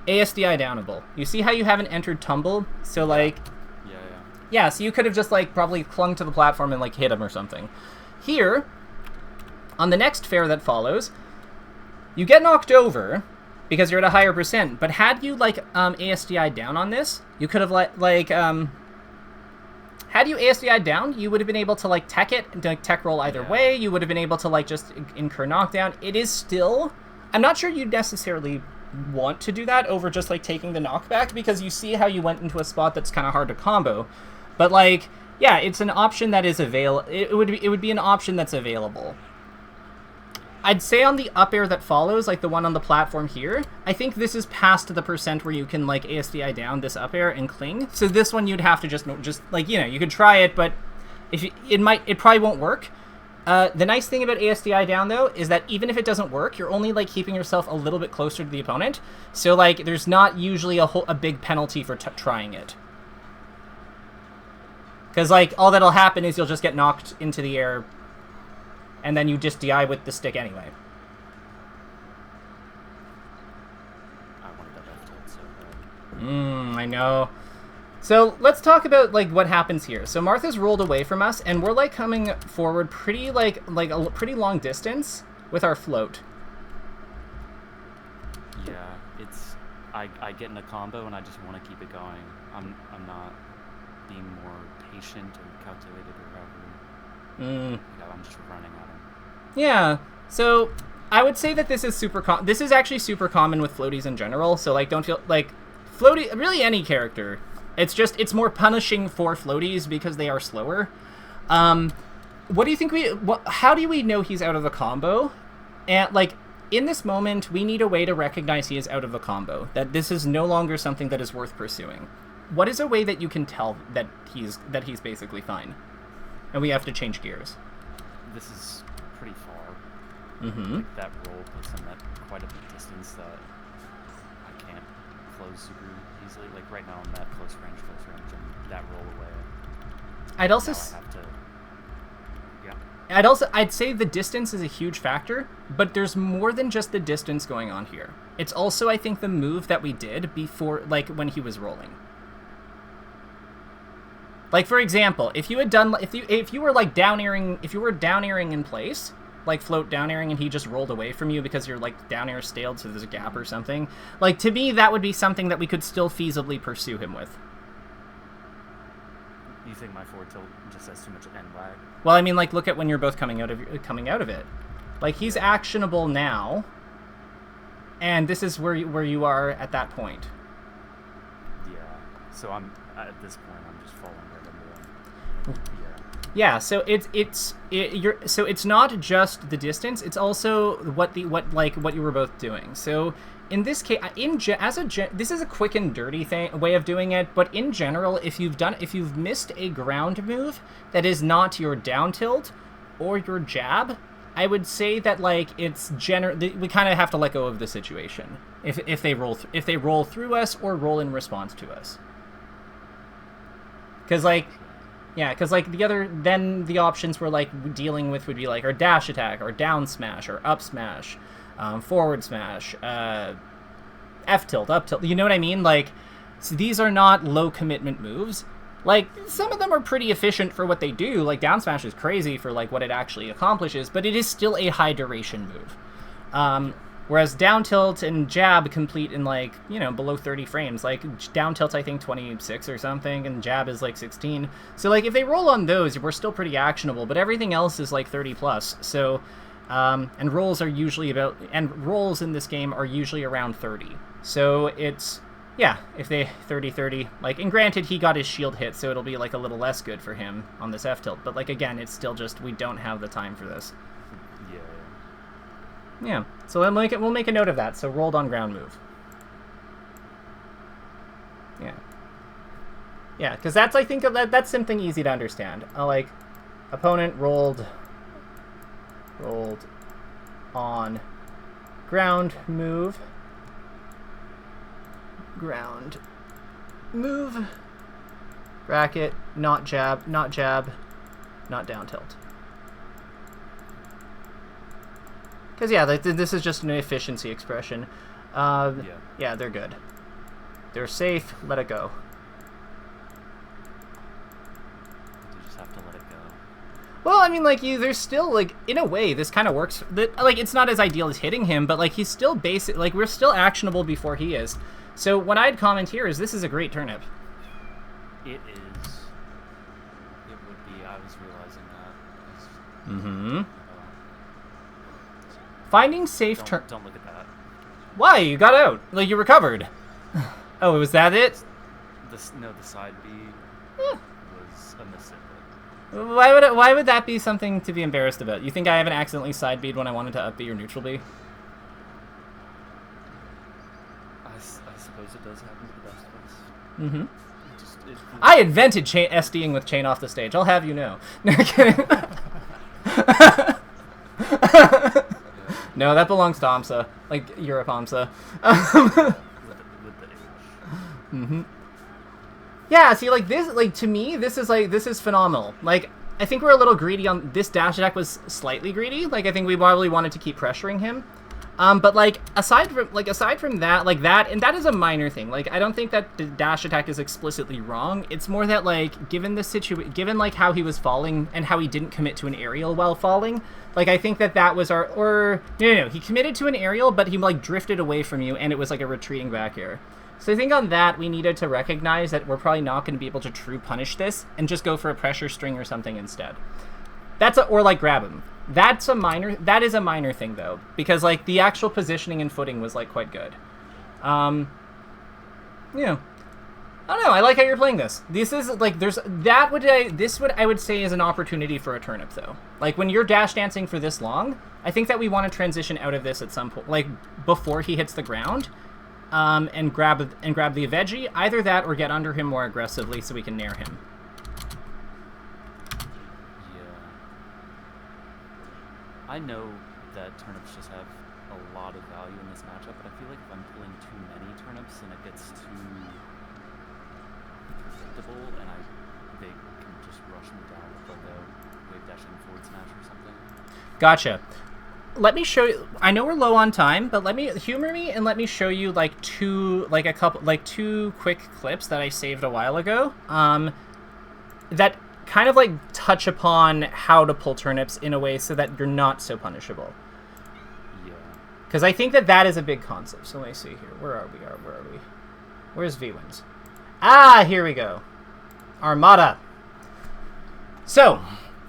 ASDI downable. You see how you haven't entered tumble? So like, yeah. So you could have just like probably clung to the platform and like hit him or something. Here, on the next fair that follows, you get knocked over because you're at a higher percent. But had you like ASDI down on this, you could have had you ASDI down, you would have been able to like tech it, like tech roll either way. You would have been able to like just incur knockdown. It is still, I'm not sure you'd necessarily want to do that over just like taking the knockback because you see how you went into a spot that's kind of hard to combo. But like, yeah, it's an option that is available. It would be an option that's available. I'd say on the up air that follows, like the one on the platform here, I think this is past the percent where you can like ASDI down this up air and cling. So this one you'd have to just like, you could try it, but it probably won't work. The nice thing about ASDI down though is that even if it doesn't work, you're only like keeping yourself a little bit closer to the opponent. So like there's not usually a big penalty for trying it. Because like all that'll happen is you'll just get knocked into the air and then you just DI with the stick anyway. I wanted that left tilt so bad. I know. So let's talk about like what happens here. So Martha's rolled away from us, and we're like coming forward pretty like a pretty long distance with our float. Yeah, it's I get in a combo and I just want to keep it going. I'm not being more patient and calculated or whatever. I'm just running at him. Yeah. So I would say that this is this is actually super common with floaties in general. So like don't feel like floaty really any character. It's more punishing for floaties because they are slower. What do you think how do we know he's out of a combo? And like in this moment, we need a way to recognize he is out of a combo. That this is no longer something that is worth pursuing. what is a way that you can tell that he's basically fine, and we have to change gears? This is pretty far. Mm-hmm. Like that roll puts him at quite a big distance that I can't close super easily. Like right now I'm at close range, and that roll away. I'd also now I have to. I'd say the distance is a huge factor, but there's more than just the distance going on here. It's also, I think, the move that we did before, like, when he was rolling. Like, for example, if you had done, if you were, like, down airing in place, like, float down airing, and he just rolled away from you because your, like, down air staled, so there's a gap or something, like, to me, that would be something that we could still feasibly pursue him with. You think my forward tilt just has too much end lag? Well, I mean, like, look at when you're both coming out of it. Like, he's actionable now, and this is where you are at that point. Yeah. So I'm at this point. I'm just falling right under him. Yeah. So it's not just the distance. It's also what you were both doing. So in this case, this is a quick and dirty way of doing it, but in general, if you've missed a ground move that is not your down tilt or your jab, I would say that, like, it's we kind of have to let go of the situation if they roll through us or roll in response to us. Because like the options we're like dealing with would be like our dash attack, or down smash, or up smash, forward smash, F tilt, up tilt. You know what I mean? Like, so these are not low commitment moves. Like, some of them are pretty efficient for what they do. Like, down smash is crazy for, like, what it actually accomplishes, but it is still a high duration move. Whereas down tilt and jab complete in, like, you know, below 30 frames. Like, down tilt's, I think, 26 or something, and jab is, like, 16. So, like, if they roll on those, we're still pretty actionable, but everything else is, like, 30 plus. So, and rolls are usually rolls in this game are usually around 30. So, it's... Yeah, if they 30-30, like, and granted, he got his shield hit, so it'll be, like, a little less good for him on this F-tilt, but, like, again, it's still just, we don't have the time for this. Yeah, so we'll make a note of that, so rolled on ground move. Yeah, because that's, I think, that's something easy to understand. Like, opponent rolled on ground move. Ground move, bracket, not jab, not down tilt. Because, yeah, this is just an efficiency expression. Yeah, they're good. They're safe, let it go. You just have to let it go. Well, I mean, like, there's still, like, in a way, this kind of works. Like, it's not as ideal as hitting him, but, like, he's still basic. Like, we're still actionable before he is. So what I'd comment here is this is a great turnip. It is. It would be. I was realizing that. Mm-hmm. Finding safe turn. Don't look at that. Why? You got out. Like, you recovered. Oh, was that it? The side B was a miss. Why would that be something to be embarrassed about? You think I haven't accidentally side B'd when I wanted to up B or neutral B? I suppose it does happen to the best of us. Mm-hmm. I invented SDing with chain off the stage. I'll have you know. No, kidding. No, that belongs to AMSA, like Europe AMSA. Mm-hmm. Yeah, see, like this, like to me, this is phenomenal. Like, I think we're a little greedy on this dash attack. Was slightly greedy. Like, I think we probably wanted to keep pressuring him. But like aside from that, like that, and that is a minor thing. Like, I don't think that the dash attack is explicitly wrong. It's more that, like, given like how he was falling and how he didn't commit to an aerial while falling, like, I think that was no, he committed to an aerial, but he, like, drifted away from you, and it was like a retreating back air. So I think on that, we needed to recognize that we're probably not going to be able to true punish this and just go for a pressure string or something instead. Or like grab him. That is a minor thing, though, because, like, the actual positioning and footing was, like, quite good. Yeah. I don't know, I like how you're playing this. This is, like, I would say is an opportunity for a turnip, though. Like, when you're dash dancing for this long, I think that we want to transition out of this at some point, like, before he hits the ground. and grab the veggie. Either that or get under him more aggressively so we can nair him. Yeah. I know that turnips just have a lot of value in this matchup, but I feel like if I'm pulling too many turnips, then it gets too predictable, and they can just rush me down with like a wave dashing forward smash or something. Gotcha. Let me show you. I know we're low on time, but humor me and let me show you two quick clips that I saved a while ago. That kind of like touch upon how to pull turnips in a way so that you're not so punishable. Yeah. Because I think that is a big concept. So let me see here. Where are we? Where's V-Wings? Ah, here we go. Armada. So,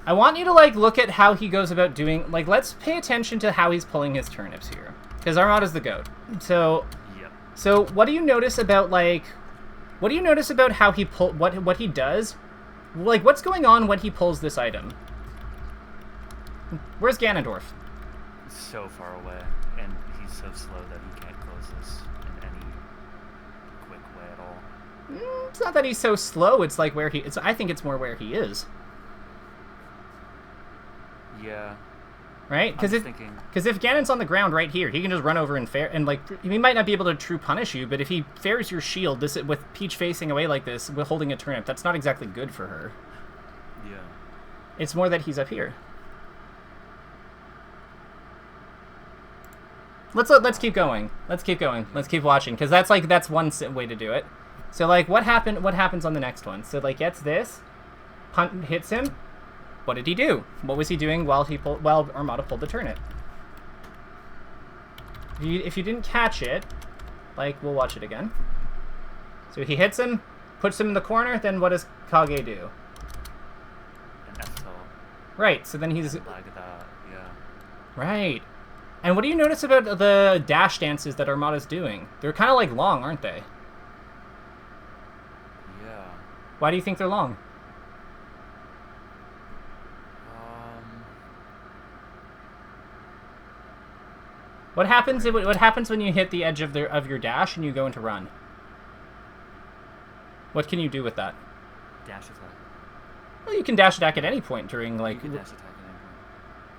I want you to look at how he goes about doing, let's pay attention to how he's pulling his turnips here. Because Armada's the GOAT. So, Yep. So what do you notice about how he what he does? What's going on when he pulls this item? Where's Ganondorf? So far away, and he's so slow that he can't close this in any quick way at all. It's not that he's so slow, it's where he I think it's more where he is. Yeah. Right? Because if Ganon's on the ground right here, he can just run over and he might not be able to true punish you, but if he fairs your shield with Peach facing away like this, with holding a turnip, that's not exactly good for her. Yeah. It's more that he's up here. Let's keep going. Let's keep watching, because that's one way to do it. So what happens on the next one? So gets this, hits him. What did he do? What was he doing while Armada pulled the turnip? If you didn't catch it, we'll watch it again. So he hits him, puts him in the corner, then what does Kage do? An F-tilt. Right, so then he's... Like that, yeah. Right. And what do you notice about the dash dances that Armada's doing? They're kind of long, aren't they? Yeah. Why do you think they're long? What happens when you hit the edge of your dash and you go into run? What can you do with that? Dash attack. Well, you can dash attack at any point during You can dash attack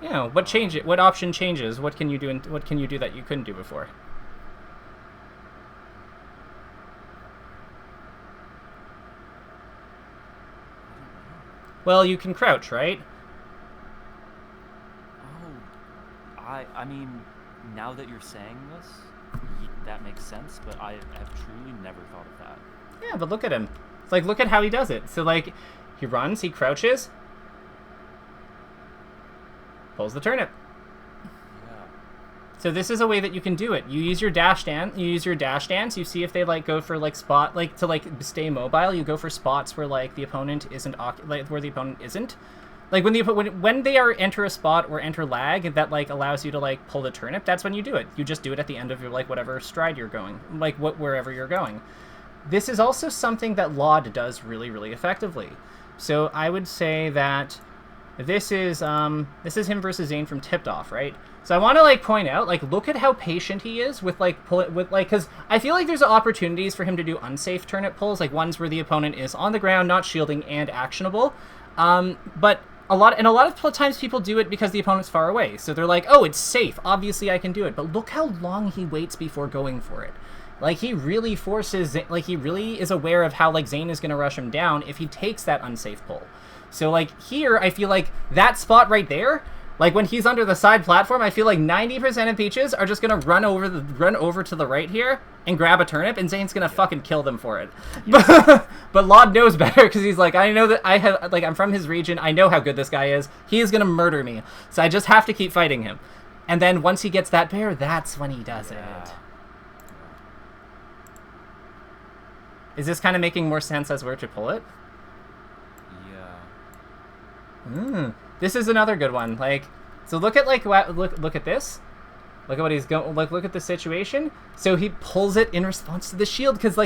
at any point. Yeah. What option changes? What can you do? What can you do that you couldn't do before? Well, you can crouch, right? Oh, I mean, now that you're saying this, that makes sense, but I have truly never thought of that. Yeah, but look at him. It's look at how he does it. So, he runs, he crouches, pulls the turnip. Yeah. So this is a way that you can do it. You use your dash dance. You see if they go for spot to stay mobile. You go for spots where the opponent isn't where the opponent isn't. When they enter a spot or enter lag that allows you to pull the turnip, that's when you do it. You just do it at the end of your whatever stride you're going, wherever you're going. This is also something that Laud does really, really effectively. So I would say that this is him versus Zane from Tipped Off, right? So I want to point out look at how patient he is with because I feel there's opportunities for him to do unsafe turnip pulls, ones where the opponent is on the ground, not shielding, and actionable. But a lot of times people do it because the opponent's far away. So they're oh, it's safe. Obviously I can do it. But look how long he waits before going for it. He really forces, he really is aware of how Zane is going to rush him down if he takes that unsafe pull. So here, I feel that spot right there, when he's under the side platform, I feel 90% of Peaches are just going to run over to the right here and grab a turnip, and Zane's going to fucking kill them for it. Yeah. But Laud knows better, because he's I know that I'm from his region, I know how good this guy is, he is going to murder me, so I just have to keep fighting him. And then once he gets that pair, that's when he does it. Is this kind of making more sense as where to pull it? Yeah. This is another good one. So look at look at this. Look at what he's going. Look at the situation. So he pulls it in response to the shield, because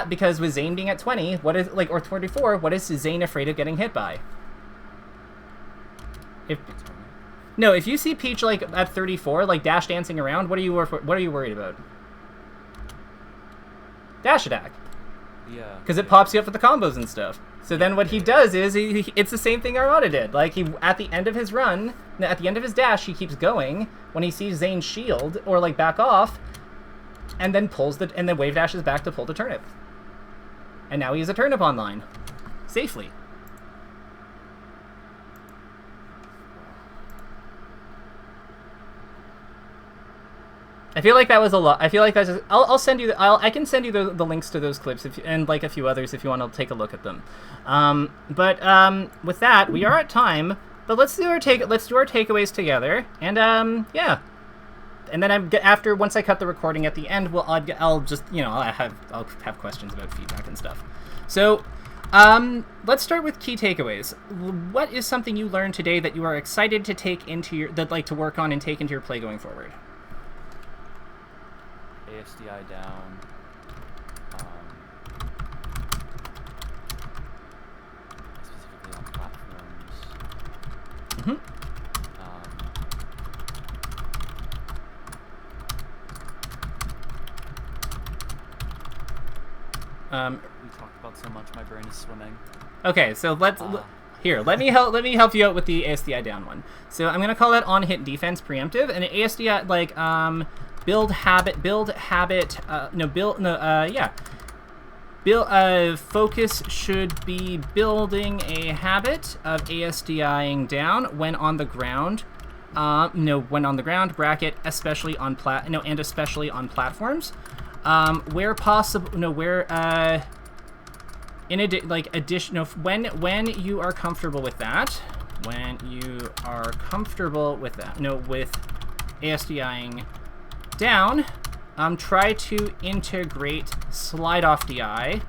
because with Zane being at 20, what is or 24? What is Zane afraid of getting hit by? If you see Peach at 34, dash dancing around, what are you worried about? dash attack. Yeah. Because it pops you up with the combos and stuff. So then what he does is, it's the same thing Armada did. Like, at the end of his run, at the end of his dash, he keeps going when he sees Zane's shield, or, like, back off, and then wave dashes back to pull the turnip. And now he has a turnip online. Safely. I feel like that was a lot. I feel like that's just, I'll send you. I can send you the links to those clips and like a few others if you want to take a look at them. With that, we are at time. But let's do our takeaways together. And yeah. And then once I cut the recording at the end, I'll just I'll have questions about feedback and stuff. So let's start with key takeaways. What is something you learned today that you are excited to take into to work on and take into your play going forward? ASDI down. Specifically on platforms. Mm-hmm. We talked about so much, my brain is swimming. Okay, so let me help you out with the ASDI down one. So I'm gonna call that on hit defense preemptive, and ASDI focus should be building a habit of ASDIing down when on the ground. When on the ground, bracket, especially on especially on platforms. Where possible, when you are comfortable with that, with ASDIing down, try to integrate slide off DI,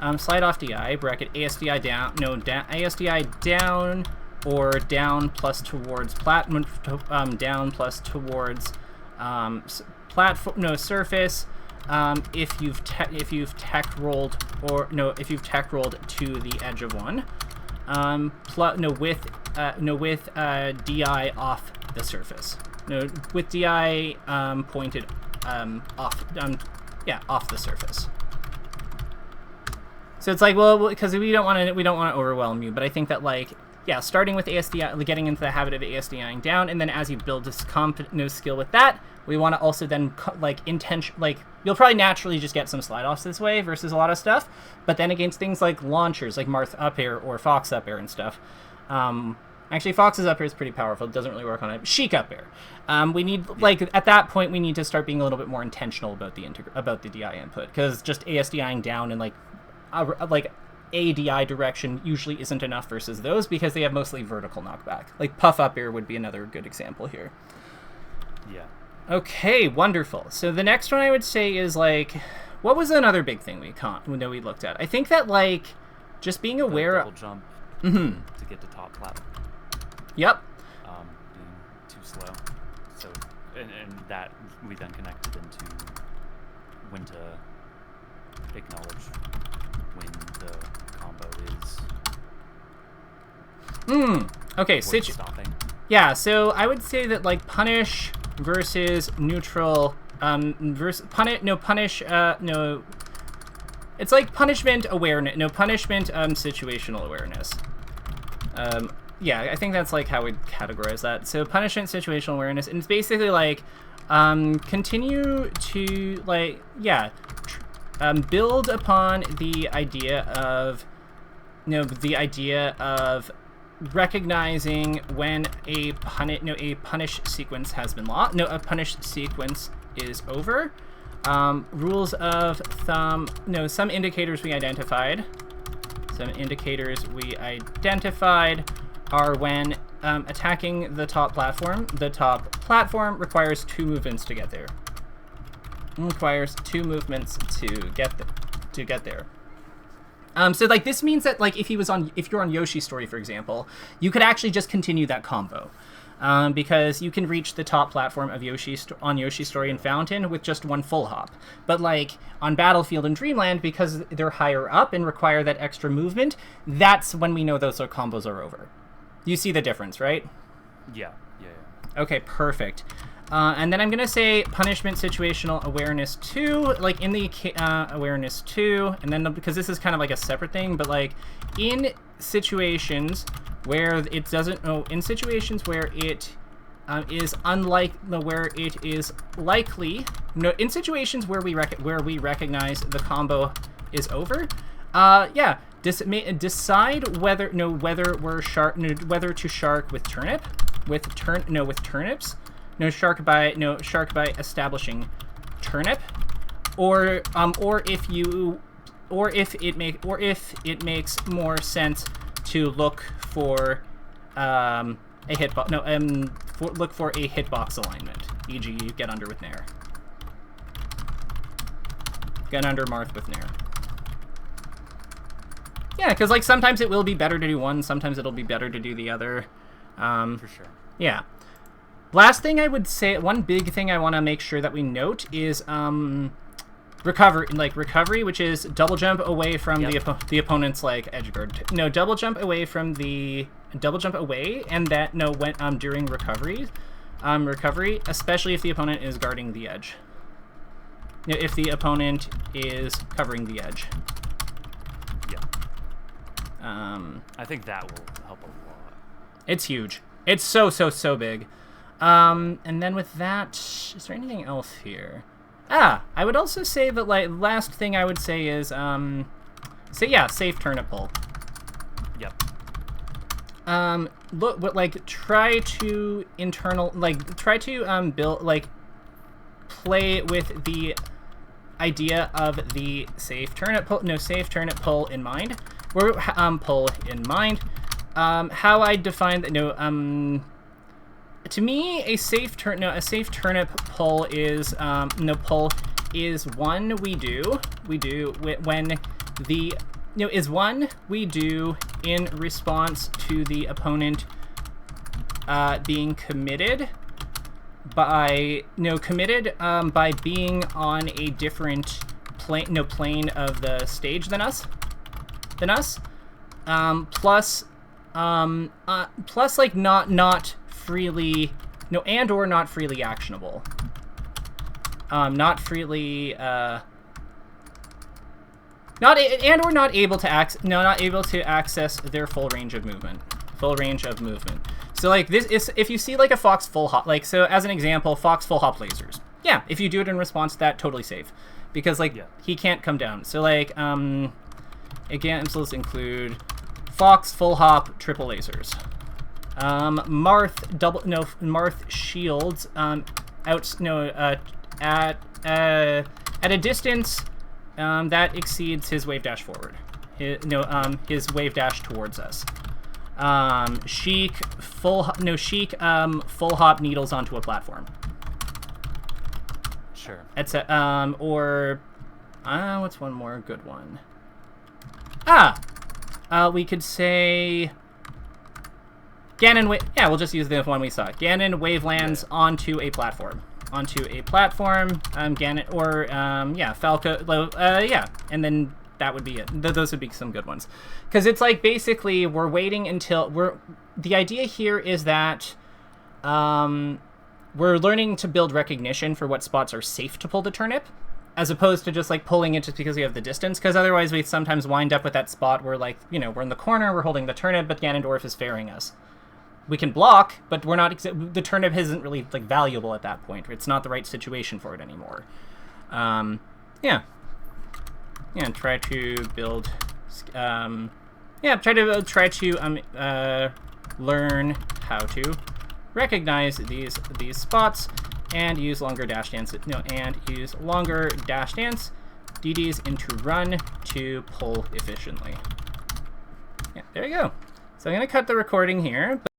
bracket ASDI down, ASDI down or down plus towards down plus towards platform, surface. If you've tech rolled to the edge of one, with DI off the surface. With DI pointed off the surface. So it's like, well, because we don't want to overwhelm you, but I think that starting with ASDI, getting into the habit of ASDIing down, and then as you build this skill with that, we want to also then you'll probably naturally just get some slide offs this way versus a lot of stuff, but then against things like launchers, like Marth up air or Fox up air and stuff. Actually, Fox's up air is pretty powerful. It doesn't really work on it. Chic up air. We need at that point we need to start being a little bit more intentional about the DI input, because just ASDIing down and a DI direction usually isn't enough versus those, because they have mostly vertical knockback. Like Puff up air would be another good example here. Yeah. Okay, wonderful. So the next one I would say is what was another big thing we looked at? I think that just being aware of jump to get to top platform. Yep. Being too slow. So and that we then connected into when to acknowledge when the combo is okay, stopping. Yeah, so I would say that punish versus neutral it's like punishment awareness, situational awareness. Yeah, I think that's how we'd categorize that. So punishment situational awareness, and it's basically continue to build upon the idea of recognizing when a punish sequence has been lost. A punish sequence is over. Rules of thumb. Some indicators we identified. Are when attacking the top platform. The top platform requires 2 movements to get there. So this means that if you're on Yoshi's story, for example, you could actually just continue that combo, because you can reach the top platform of Yoshi's story and Fountain with just 1 full hop. But on Battlefield and Dreamland, because they're higher up and require that extra movement, that's when we know those combos are over. You see the difference, right? Yeah. Okay, perfect. And then I'm gonna say punishment situational awareness 2, like in the awareness 2, and then because this is kind of like a separate thing, but like in situations where it doesn't, in situations where it is where it is likely, in situations where we recognize the combo is over, yeah, decide whether whether to shark with turnips. No shark by establishing turnip, or if it makes more sense to look for a hitbox. Look for a hitbox alignment, e.g., get under with Nair. Get under Marth with Nair. Yeah, because like sometimes it will be better to do one, sometimes it'll be better to do the other. For sure. Yeah. Last thing I would say, one big thing I want to make sure that we note is recovery, which is double jump away from the opponent's like edge guard. No, double jump away, and that when during recovery, especially if the opponent is guarding the edge. If the opponent is covering the edge. Yeah. I think that will help a lot. It's huge. It's so big. And then with that, is there anything else here? I would also say that, like, last thing I would say is, safe turnip pull. Yep. Try to build, like, play with the idea of the safe turnip pull in mind. Pull in mind. How I define that, to me, a safe turnip pull is one we do in response to the opponent being committed by being on a different plane of the stage than us. Plus like not freely, or not freely actionable. Not able to access their full range of movement. So like this is, if you see like a Fox full hop, like, so as an example, Fox full hop lasers. Yeah, if you do it in response to that, totally safe, because like he can't come down. So like examples include Fox full hop triple lasers. Marth shields at a distance that exceeds his wave dash forward. His wave dash towards us. Sheik full hop needles onto a platform. Sure. It's what's one more good one? We could say Ganon we'll just use the one we saw. Ganon wave lands onto a platform. Ganon or Falco. And then that would be it. Those would be some good ones, because it's like basically we're waiting until the idea here is that we're learning to build recognition for what spots are safe to pull the turnip, as opposed to just like pulling it just because we have the distance, because otherwise we sometimes wind up with that spot where, like, we're in the corner, we're holding the turnip, but Ganondorf is fairing us. We can block, but we're not. The turnip isn't really like valuable at that point. It's not the right situation for it anymore. And try to build. Try to learn how to recognize these spots and use longer dash dance. DDs into run to pull efficiently. Yeah, there you go. So I'm gonna cut the recording here.